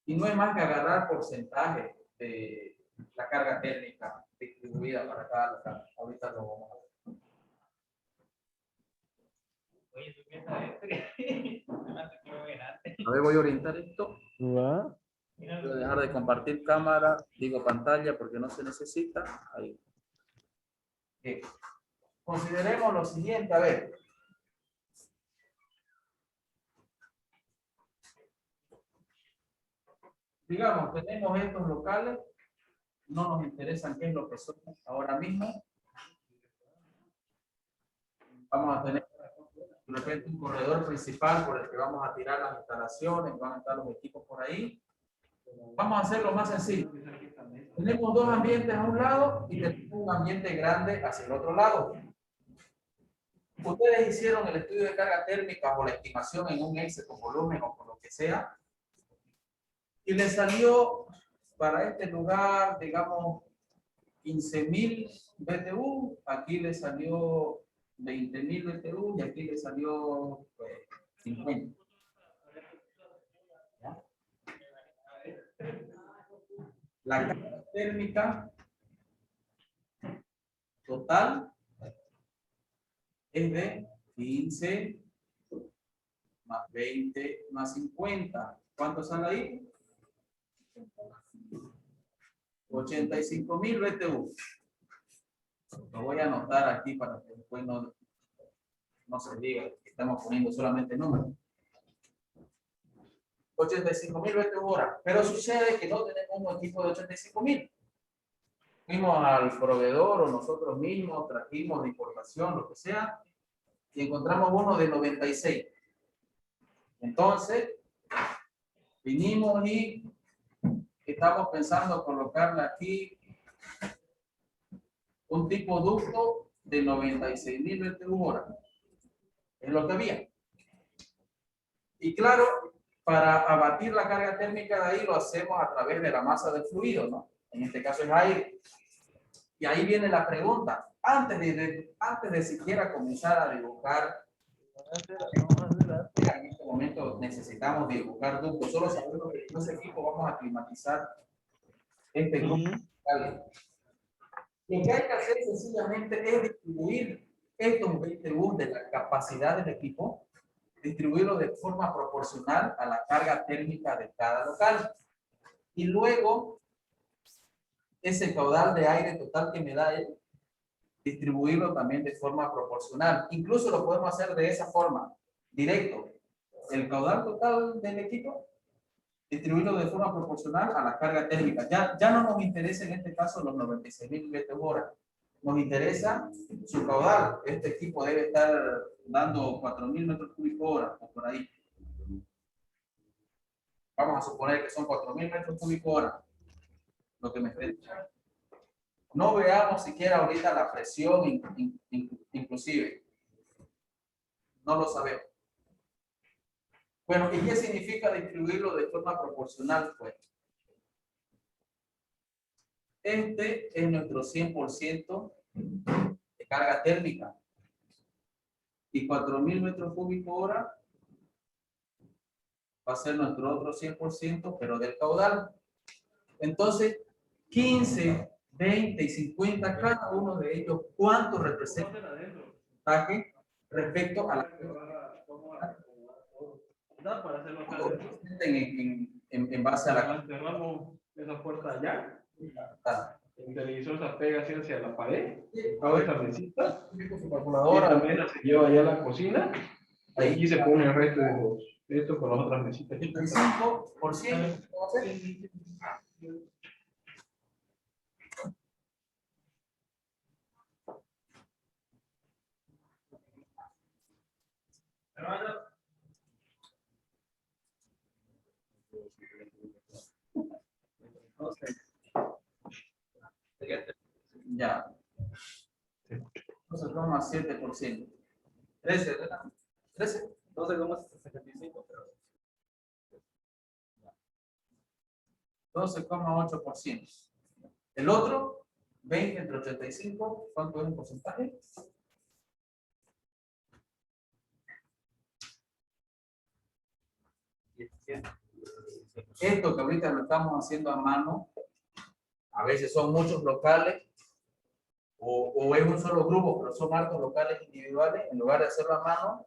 Y no es más que agarrar porcentaje de la carga térmica distribuida para cada local. Ahorita lo vamos a ver. A ver, voy a orientar esto. ¿Va? Voy a dejar de compartir cámara, digo pantalla, porque no se necesita. Ahí. Bien. Consideremos lo siguiente, a ver. Digamos, tenemos estos locales, no nos interesan qué es lo que son ahora mismo. Vamos a tener de repente un corredor principal por el que vamos a tirar las instalaciones, van a estar los equipos por ahí. Vamos a hacerlo más sencillo. Tenemos dos ambientes a un lado y tenemos un ambiente grande hacia el otro lado. Ustedes hicieron el estudio de carga térmica o la estimación en un Excel con volumen o con lo que sea, y les salió para este lugar, digamos, 15.000 BTU, aquí le salió 20.000 BTU y aquí le salió 50. ¿Ya? La carga térmica total es de 15 más 20 más 50. ¿Cuánto sale ahí? 85.000 BTU. Lo voy a anotar aquí para que después no se diga que estamos poniendo solamente números. 85.000 BTU hora. Pero sucede que no tenemos un equipo de 85.000. Fuimos al proveedor o nosotros mismos trajimos de importación, lo que sea, y encontramos uno de 96. Entonces, vinimos y estamos pensando colocarle aquí un tipo ducto de 96.000 BTU hora. Es lo que había. Y claro, para abatir la carga térmica de ahí lo hacemos a través de la masa del fluido, ¿no? En este caso es aire. Y ahí viene la pregunta. Antes de siquiera comenzar a dibujar, en este momento necesitamos dibujar ductos. Solo sabemos que en ese equipo vamos a climatizar este grupo. Lo que hay que hacer sencillamente es distribuir estos BTU de la capacidad del equipo, distribuirlo de forma proporcional a la carga térmica de cada local. Y luego, ese caudal de aire total que me da él, distribuirlo también de forma proporcional. Incluso lo podemos hacer de esa forma, directo. El caudal total del equipo, distribuirlo de forma proporcional a la carga térmica. Ya no nos interesa en este caso los 96.000 BTU hora. Nos interesa su caudal. Este equipo debe estar dando 4.000 metros cúbicos hora o por ahí. Vamos a suponer que son 4.000 metros cúbicos hora. Lo que me estoy. No veamos siquiera ahorita la presión inclusive. No lo sabemos. Bueno, ¿y qué significa distribuirlo de forma proporcional? Pues este es nuestro 100% de carga térmica. Y 4.000 metros cúbicos hora va a ser nuestro otro 100%, pero del caudal. Entonces, 15, 20 y 50, cada uno de ellos, ¿cuánto representa el porcentaje respecto a la Para hacerlo en base a la cerramos esa puerta allá. Ah, El televisor se pega así hacia la pared. a Hago ver, esta mesita. con su Esta calculadora. mesa se lleva allá a la cocina. Ahí se pone el resto de esto con las otras mesitas. 85%. ¿Cómo hacer? Ya. 12,7%. 13, ¿verdad? 13. 12,75. 12,8%. El otro, 20 entre 85, ¿cuánto es el porcentaje? Esto que ahorita lo estamos haciendo a mano, a veces son muchos locales o es un solo grupo, pero son hartos locales individuales. En lugar de hacerlo a mano,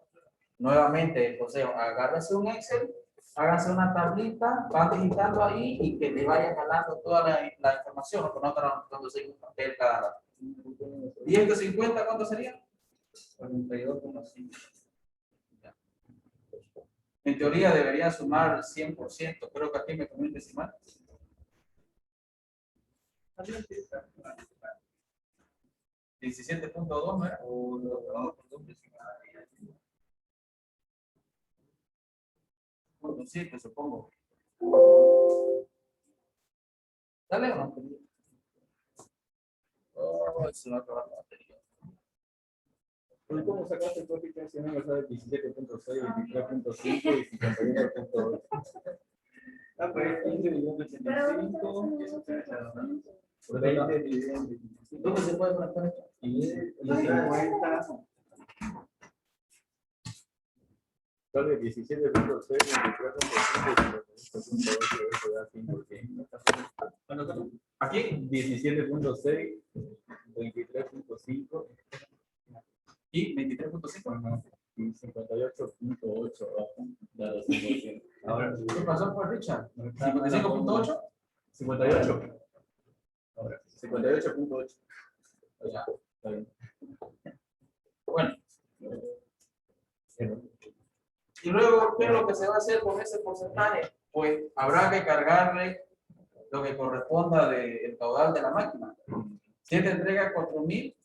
nuevamente el consejo, agárrese un Excel, háganse una tablita, van digitando ahí y que le vayan jalando toda la información, no cuando se un papel cada rato. ¿Y el de 50 cuánto sería? 42,5. En teoría debería sumar 100%, creo que aquí me comí un decimal. 17.2, ¿no era? O no, perdón, decimal. Bueno, sí, pues supongo. ¿Dale o no? Oh, se me acaba la batería. ¿Cómo sacaste tu aplicación? No sabes 17.6, 23.5 y 51.8. Ah, pues 15 dividido en 85, eso te da 20 dividido en 25. ¿Dónde se puede conectar esto? Y el 50. Sale 17.6, 23.5 y 53.8, eso da 5%. Bueno, Aquí. 17.6, 23.5 Y 23.5. y 58.8 da 5%. Ahora, ¿Qué pasó por Richard? 55.8. 58. Ahora, 58.8. Ya. Está bien. Bueno. Y luego, ¿qué es lo que se va a hacer con ese porcentaje? Pues habrá que cargarle lo que corresponda del caudal de la máquina. Si te entrega 4.000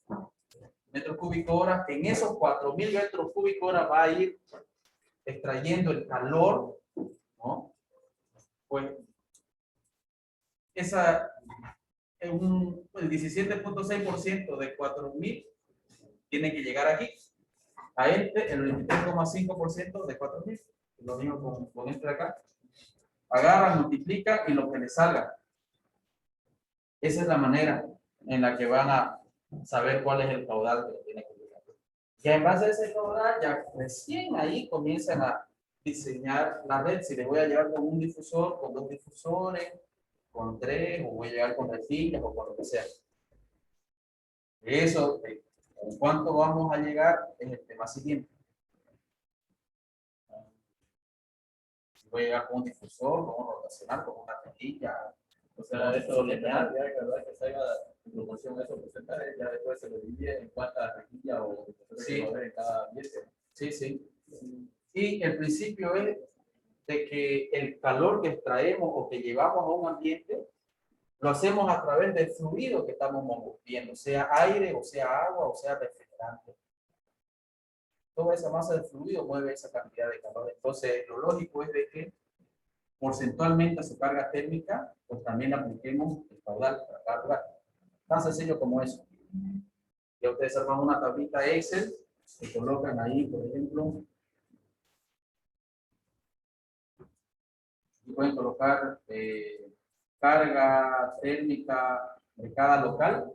metros cúbicos hora, en esos 4.000 metros cúbicos hora va a ir extrayendo el calor, ¿no? Pues esa, el 17.6% de 4.000 tiene que llegar aquí. A este, el 23,5% de 4.000. Lo mismo con este de acá. Agarra, multiplica y lo que le salga. Esa es la manera en la que van a saber cuál es el caudal que tiene que llegar. Y en base a ese caudal, ya recién ahí comienzan a diseñar la red. Si le voy a llevar con un difusor, con 2 difusores, con 3, o voy a llevar con rejillas o con lo que sea. Eso, ¿con cuánto vamos a llegar? Es el tema siguiente. Si voy a llegar con un difusor, con un rotacional, con una rejilla. O sea, eso lineal, ya que salga en proporción a esos porcentajes, ya después se lo divide en cuántas rejillas o sí, va a haber en cada ambiente. Sí, sí. Y el principio es de que el calor que extraemos o que llevamos a un ambiente lo hacemos a través del fluido que estamos moviendo, sea aire, o sea agua, o sea refrigerante. Toda esa masa de fluido mueve esa cantidad de calor. Entonces, lo lógico es de que porcentualmente a su carga térmica, pues también apliquemos el caudal para cada lugar. Tan sencillo como eso. Ya ustedes arman una tablita Excel, se colocan ahí, por ejemplo, y pueden colocar carga térmica de cada local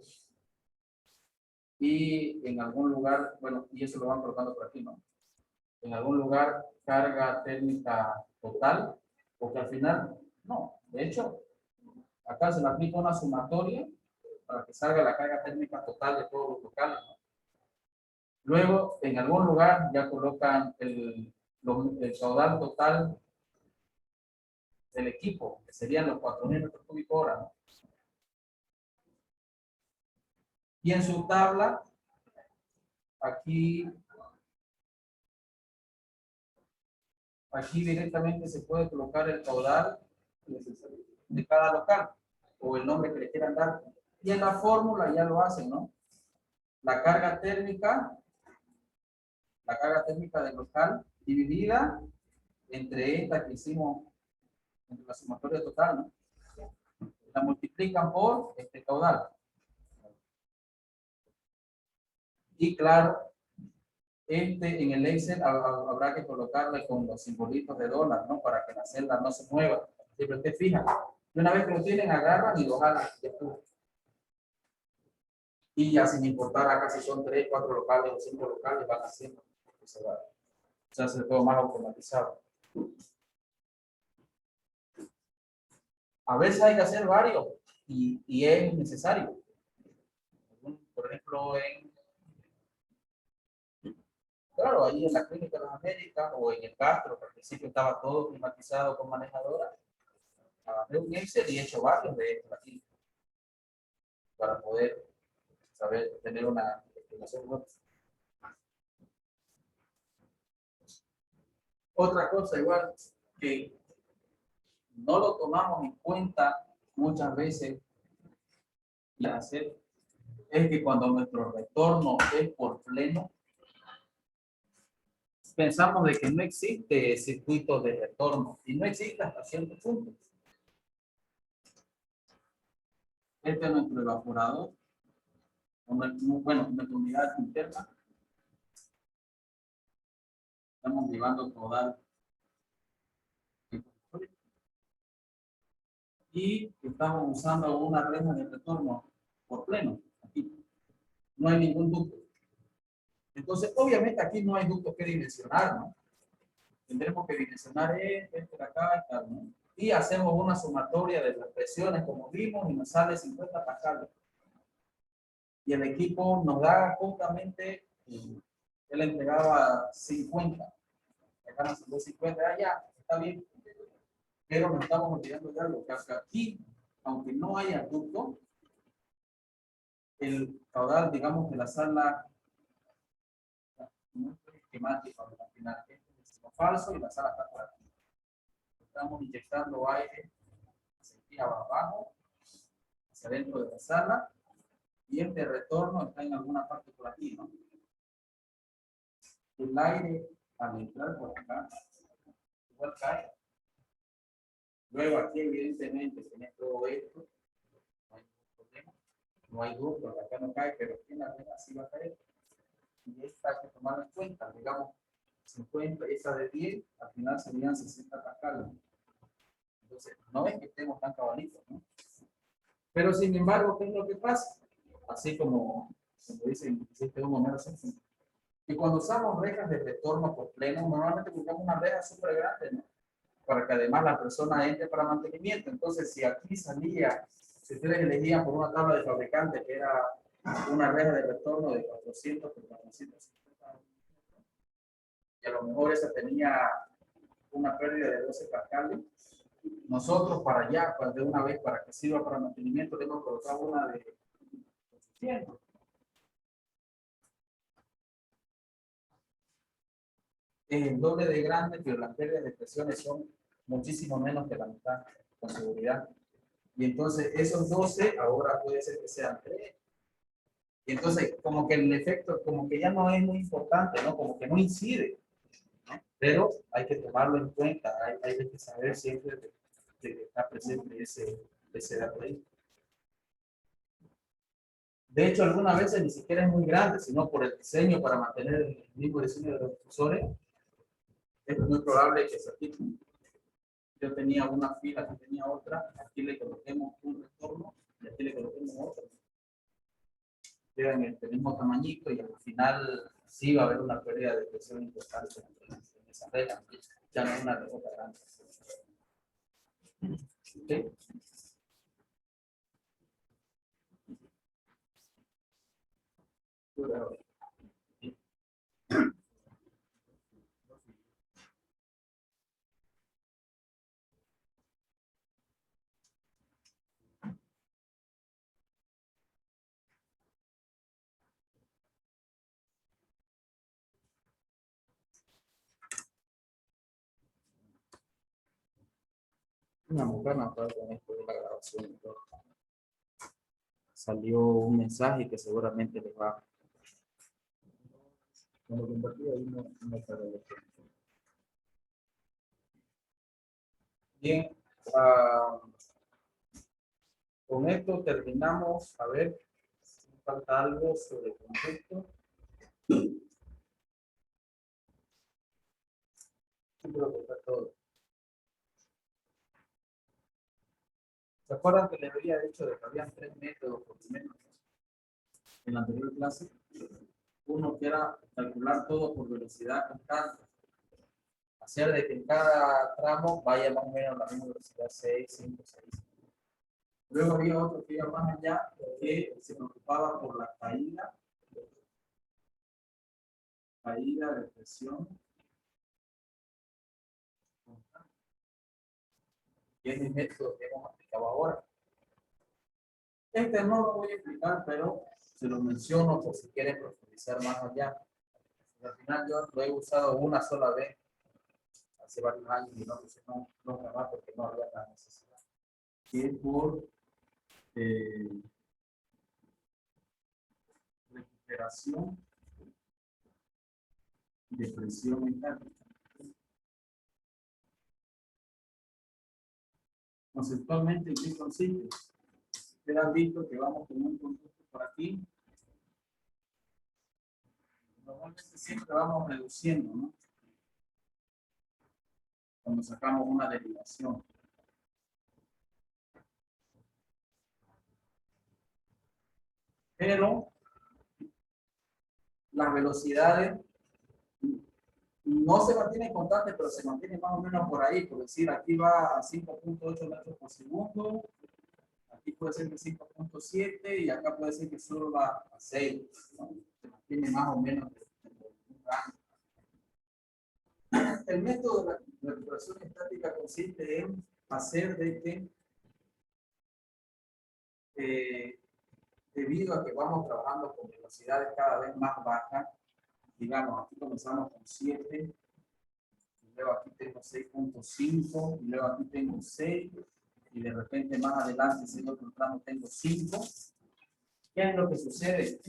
y en algún lugar, bueno, y eso lo van colocando por aquí, ¿no? En algún lugar carga térmica total, porque al final, no, de hecho, acá se le aplica una sumatoria para que salga la carga térmica total de todos los locales, ¿no? Luego, en algún lugar ya colocan el caudal total del equipo, que serían los 4.000 metros cúbicos hora, ¿no? Y en su tabla, aquí directamente se puede colocar el caudal de cada local o el nombre que le quieran dar. Y en la fórmula ya lo hacen, ¿no? La carga térmica del local dividida entre esta que hicimos, entre la sumatoria total, ¿no? La multiplican por este caudal. Y claro, en el Excel habrá que colocarle con los simbolitos de dólar, ¿no? Para que la celda no se mueva. Siempre usted fija. Y una vez que lo tienen, agarran y lo jalan. Y ya sin importar acá si son 3, 4 locales o 5 locales, van haciendo. Se hace todo más automatizado. A veces hay que hacer varios y es necesario. Por ejemplo, claro, ahí en la Clínica de las Américas o en el Castro, que al principio estaba todo climatizado con manejadora, agarré un Excel y he hecho varios de estos aquí para poder saber tener una explicación. Otra cosa igual que no lo tomamos en cuenta muchas veces y hacer es que cuando nuestro retorno es por pleno, pensamos de que no existe circuito de retorno y no existe hasta cierto punto. Este es nuestro evaporador, bueno, nuestra unidad interna. Estamos llevando caudal y estamos usando una reja de retorno por pleno. Aquí no hay ningún ducto. Entonces, obviamente aquí no hay ducto que dimensionar, ¿no? Tendremos que dimensionar este de acá y tal, ¿no? Y hacemos una sumatoria de las presiones como vimos y nos sale 50 pascales. Y el equipo nos da justamente, él entregaba 50. Acá nos salió 50, ya, está bien. Pero nos estamos olvidando de algo, que aquí, aunque no haya ducto, el caudal, digamos, de la sala, no es esquemático al final, es falso y la sala está fuera. Estamos inyectando aire hacia abajo, hacia dentro de la sala, y este retorno está en alguna parte por aquí, ¿no? El aire al entrar por acá, igual cae. Luego aquí evidentemente tenés todo esto, no hay problema, no hay duda, acá no cae, pero aquí en la regla sí va a caer. Y esta hay que tomarla en cuenta, digamos, 50, esa de 10, al final serían 60 pascales. Entonces, no es que estemos tan cabalitos, ¿no? Pero sin embargo, ¿qué es lo que pasa? Así como dicen, existe un número sencillo. Y cuando usamos rejas de retorno por pleno, normalmente buscamos una reja súper grande, ¿no? Para que además la persona entre para mantenimiento. Entonces, si aquí salía, si ustedes elegían por una tabla de fabricante que era una reja de retorno de 400 por 450, y a lo mejor esa tenía una pérdida de 12 pascales, nosotros para allá, pues de una vez, para que sirva para mantenimiento, le hemos colocado una de 800. Es el doble de grande, pero las pérdidas de presiones son muchísimo menos que la mitad, con seguridad. Y entonces esos 12 ahora puede ser que sean 3. Y entonces como que el efecto, como que ya no es muy importante, ¿no? Como que no incide, ¿no? Pero hay que tomarlo en cuenta, hay que saber siempre de que está presente ese dato ahí. De hecho, algunas veces ni siquiera es muy grande, sino por el diseño, para mantener el mismo diseño de los difusores, es muy probable que se aplique. Yo tenía una fila, aquí tenía otra, aquí le coloquemos un retorno y aquí le coloquemos otro. Quedan el mismo tamañito y al final sí va a haber una pérdida de presión importante en esa regla. Ya no es una regla grande. ¿Okay? Una mujer me acuerdo con esto de la grabación. Salió un mensaje que seguramente les va. Cuando compartí ahí no sale. Bien, con esto terminamos. A ver, falta algo sobre el concepto. Creo que está todo. ¿Se acuerdan que les había dicho de que habían 3 métodos por lo menos en la anterior clase? Uno que era calcular todo por velocidad constante. Hacer de que en cada tramo vaya más o menos a la misma velocidad, 6, 5, 6. Luego había otro que iba más allá, que se preocupaba por la caída de presión. Y es el método que hemos aplicado ahora. Este no lo voy a explicar, pero se lo menciono por si quieren profundizar más allá. Al final yo lo he usado una sola vez, hace varios años, y no lo usé nunca más porque no había la necesidad. Y es por recuperación de presión estática. Conceptualmente, ¿en qué consiste? Ustedes han visto que vamos con un conducto por aquí. Normalmente siempre vamos reduciendo, ¿no? Cuando sacamos una derivación. Pero las velocidades no se mantienen constantes, pero se mantienen más o menos por ahí. Por decir, aquí va a 5.8 metros por segundo. Aquí puede ser que 5.7 y acá puede ser que solo va a 6. ¿No? Se mantiene más o menos en un rango. El método de la recuperación estática consiste en hacer de que, debido a que vamos trabajando con velocidades cada vez más bajas, digamos, aquí comenzamos con 7, y luego aquí tengo 6.5, y luego aquí tengo 6, y de repente más adelante, si en otro tramo tengo 5. ¿Qué es lo que sucede?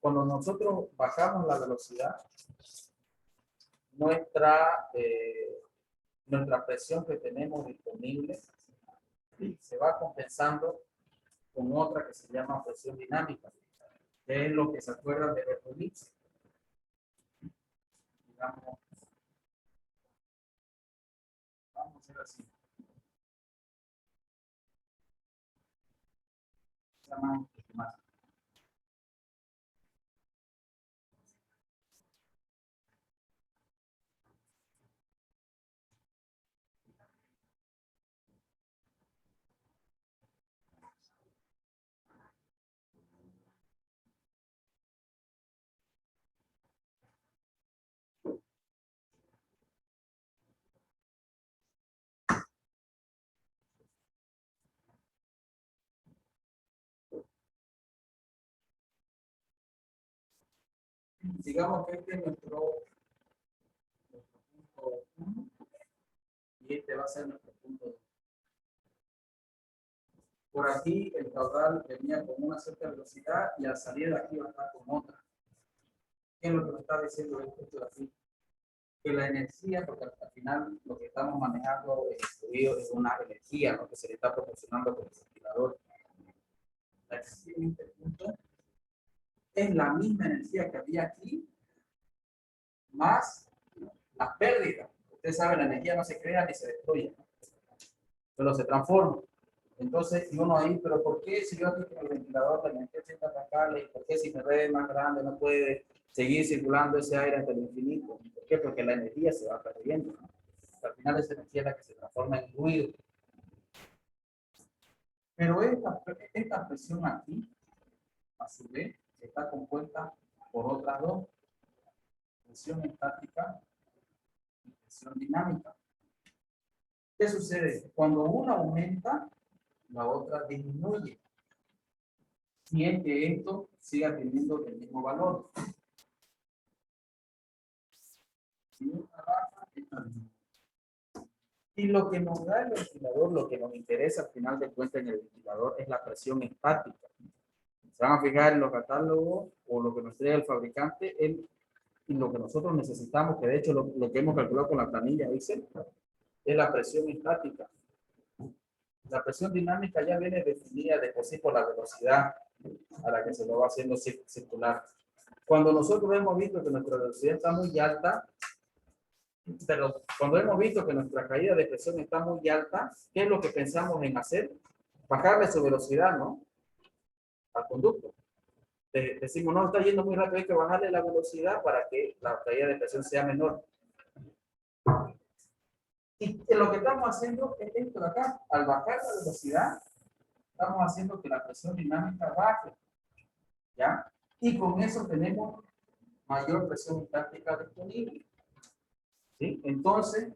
Cuando nosotros bajamos la velocidad, nuestra presión que tenemos disponible se va compensando con otra que se llama presión dinámica, que es lo que se acuerdan de Bernoulli. Digamos, vamos a hacer así. Se llama más. Digamos que este es nuestro punto 1 y este va a ser nuestro punto 2. Por aquí el caudal venía con una cierta velocidad y al salir de aquí va a estar con otra. ¿Qué es lo que me está diciendo esto de aquí? Que la energía, porque al final lo que estamos manejando en el fluido es una energía, ¿no? Que se le está proporcionando por el ventilador. La energía en este punto es la misma energía que había aquí, más las pérdidas. Usted sabe, la energía no se crea ni se destruye, ¿no? Pero se transforma. Entonces, y uno ahí, pero ¿por qué si yo aquí con el ventilador la energía se está atacando y por qué si mi red es más grande no puede seguir circulando ese aire hasta el infinito? ¿Por qué? Porque la energía se va perdiendo, ¿no? Al final esa energía es la que se transforma en ruido. Pero esta presión aquí, a su vez, está compuesta por otras dos: presión estática y presión dinámica. ¿Qué sucede? Cuando una aumenta, la otra disminuye. Si es que esto siga teniendo el mismo valor. Si una baja, esta disminuye. Y lo que nos da el ventilador, lo que nos interesa al final de cuentas en el ventilador es la presión estática. Se van a fijar en los catálogos o lo que nos trae el fabricante y lo que nosotros necesitamos, que de hecho lo que hemos calculado con la planilla dice, es la presión estática. La presión dinámica ya viene definida de por sí por la velocidad a la que se lo va haciendo circular. Cuando nosotros hemos visto que nuestra velocidad está muy alta, pero cuando hemos visto que nuestra caída de presión está muy alta, ¿qué es lo que pensamos en hacer? Bajarle su velocidad, ¿no? Al conducto. Decimos, no, está yendo muy rápido, hay que bajarle la velocidad para que la caída de presión sea menor. Y lo que estamos haciendo es esto de acá. Al bajar la velocidad, estamos haciendo que la presión dinámica baje, ¿ya? Y con eso tenemos mayor presión estática disponible, ¿sí? Entonces,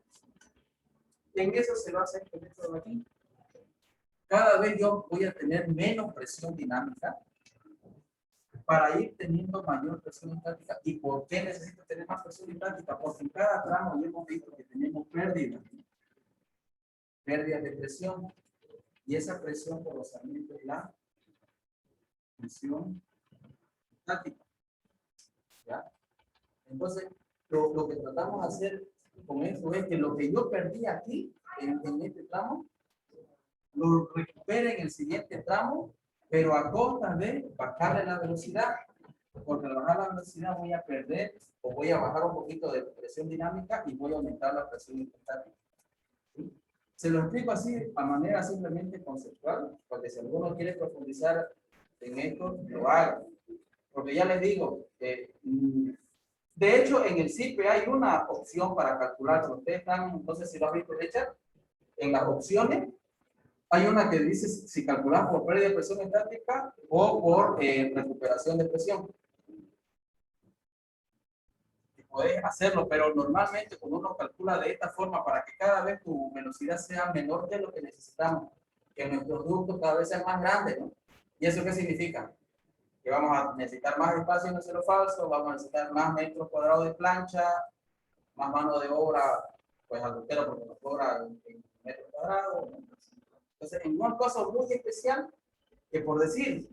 en eso se basa este método de aquí. Cada vez yo voy a tener menos presión dinámica para ir teniendo mayor presión estática. ¿Y por qué necesito tener más presión estática? Porque en cada tramo ya hemos visto que tenemos pérdidas de presión. Y esa presión por los alimentos es la presión estática. ¿Ya? Entonces, lo que tratamos de hacer con esto es que lo que yo perdí aquí, en este tramo, lo recupere en el siguiente tramo, pero a costa de bajarle la velocidad. Porque al bajar la velocidad voy a perder o voy a bajar un poquito de presión dinámica y voy a aumentar la presión estática. ¿Sí? Se lo explico así, a manera simplemente conceptual, porque si alguno quiere profundizar en esto, lo haga. Porque ya les digo, de hecho, en el CIPE hay una opción para calcularlo. Ustedes están, no sé si lo han visto, Richard, en las opciones, hay una que dice si calculas por pérdida de presión estática o por recuperación de presión. Puedes hacerlo, pero normalmente cuando uno calcula de esta forma para que cada vez tu velocidad sea menor de lo que necesitamos, que nuestros ductos cada vez sean más grandes, ¿no? ¿Y eso qué significa? Que vamos a necesitar más espacio en el cero falso, vamos a necesitar más metros cuadrados de plancha, más mano de obra, pues adultera porque nos cobra en metros cuadrados. Entonces, en un caso muy especial, que por decir,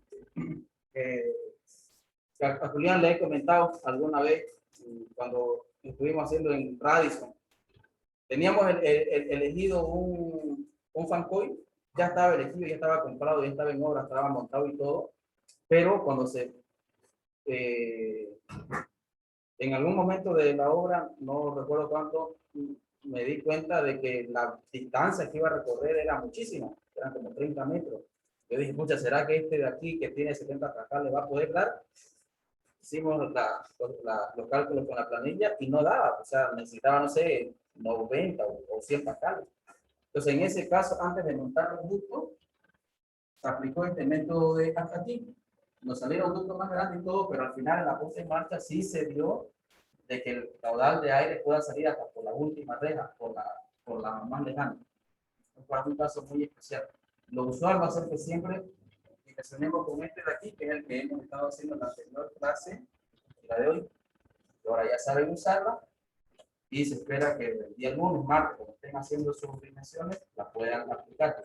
a Julián le he comentado alguna vez, cuando estuvimos haciendo en Radisson, teníamos elegido un fancoil, ya estaba elegido, ya estaba comprado, ya estaba en obra, estaba montado y todo, pero cuando en algún momento de la obra, no recuerdo cuánto, me di cuenta de que la distancia que iba a recorrer era muchísima, eran como 30 metros. Yo dije, pucha, ¿será que este de aquí, que tiene 70 cascales, le va a poder dar? Hicimos los cálculos con la planilla y no daba, o sea, necesitaba, no sé, 90 o 100 pascales. Entonces, en ese caso, antes de montar los ductos, se aplicó este método de hasta aquí. Nos salieron ductos más grandes y todo, pero al final en la puesta en marcha sí se vio de que el caudal de aire pueda salir hasta por la última reja, por la más lejana. Fue un caso muy especial. Lo usual va a ser que siempre empecemos con este de aquí, que es el que hemos estado haciendo en la anterior clase, la de hoy. Ahora ya saben usarla y se espera que el día lunes, martes, cuando estén haciendo sus dimensiones, la puedan aplicar.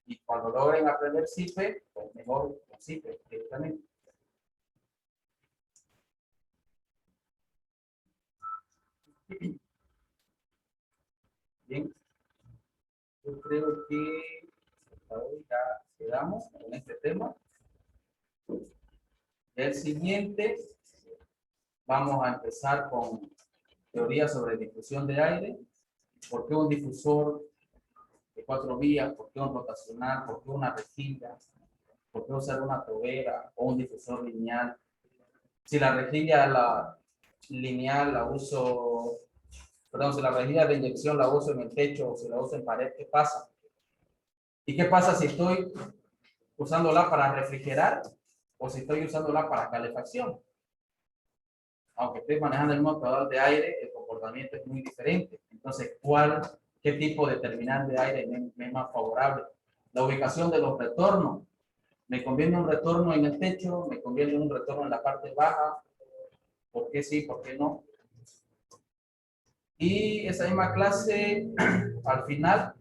Y cuando logren aprender CIPE, pues mejor con CIPE directamente. Bien, yo creo que hoy ya quedamos con este tema. El siguiente, vamos a empezar con teoría sobre difusión de aire. ¿Por qué un difusor de 4 vías? ¿Por qué un rotacional? ¿Por qué una rejilla? ¿Por qué usar una tobera o un difusor lineal? Si la rejilla lineal la uso, perdón, si la rejilla de inyección la uso en el techo o si la uso en pared, ¿qué pasa? ¿Y qué pasa si estoy usándola para refrigerar o si estoy usándola para calefacción? Aunque estés manejando el mismo caudal de aire, el comportamiento es muy diferente. Entonces, qué tipo de terminal de aire me es más favorable? La ubicación de los retornos. ¿Me conviene un retorno en el techo? ¿Me conviene un retorno en la parte baja? ¿Por qué sí? ¿Por qué no? Y esa misma clase, al final,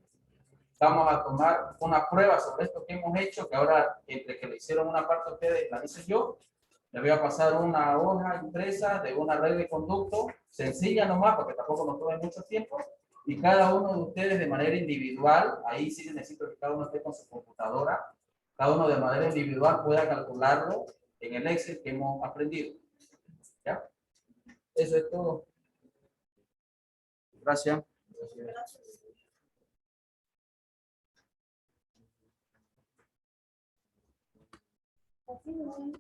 vamos a tomar una prueba sobre esto que hemos hecho, que ahora, entre que le hicieron una parte a ustedes, la hice yo. Le voy a pasar una hoja impresa de una red de conducto, sencilla nomás, porque tampoco nos tome mucho tiempo, y cada uno de ustedes de manera individual, ahí sí necesito que cada uno esté con su computadora, cada uno de manera individual pueda calcularlo en el Excel que hemos aprendido. ¿Ya? Eso es todo. Gracias. Así no.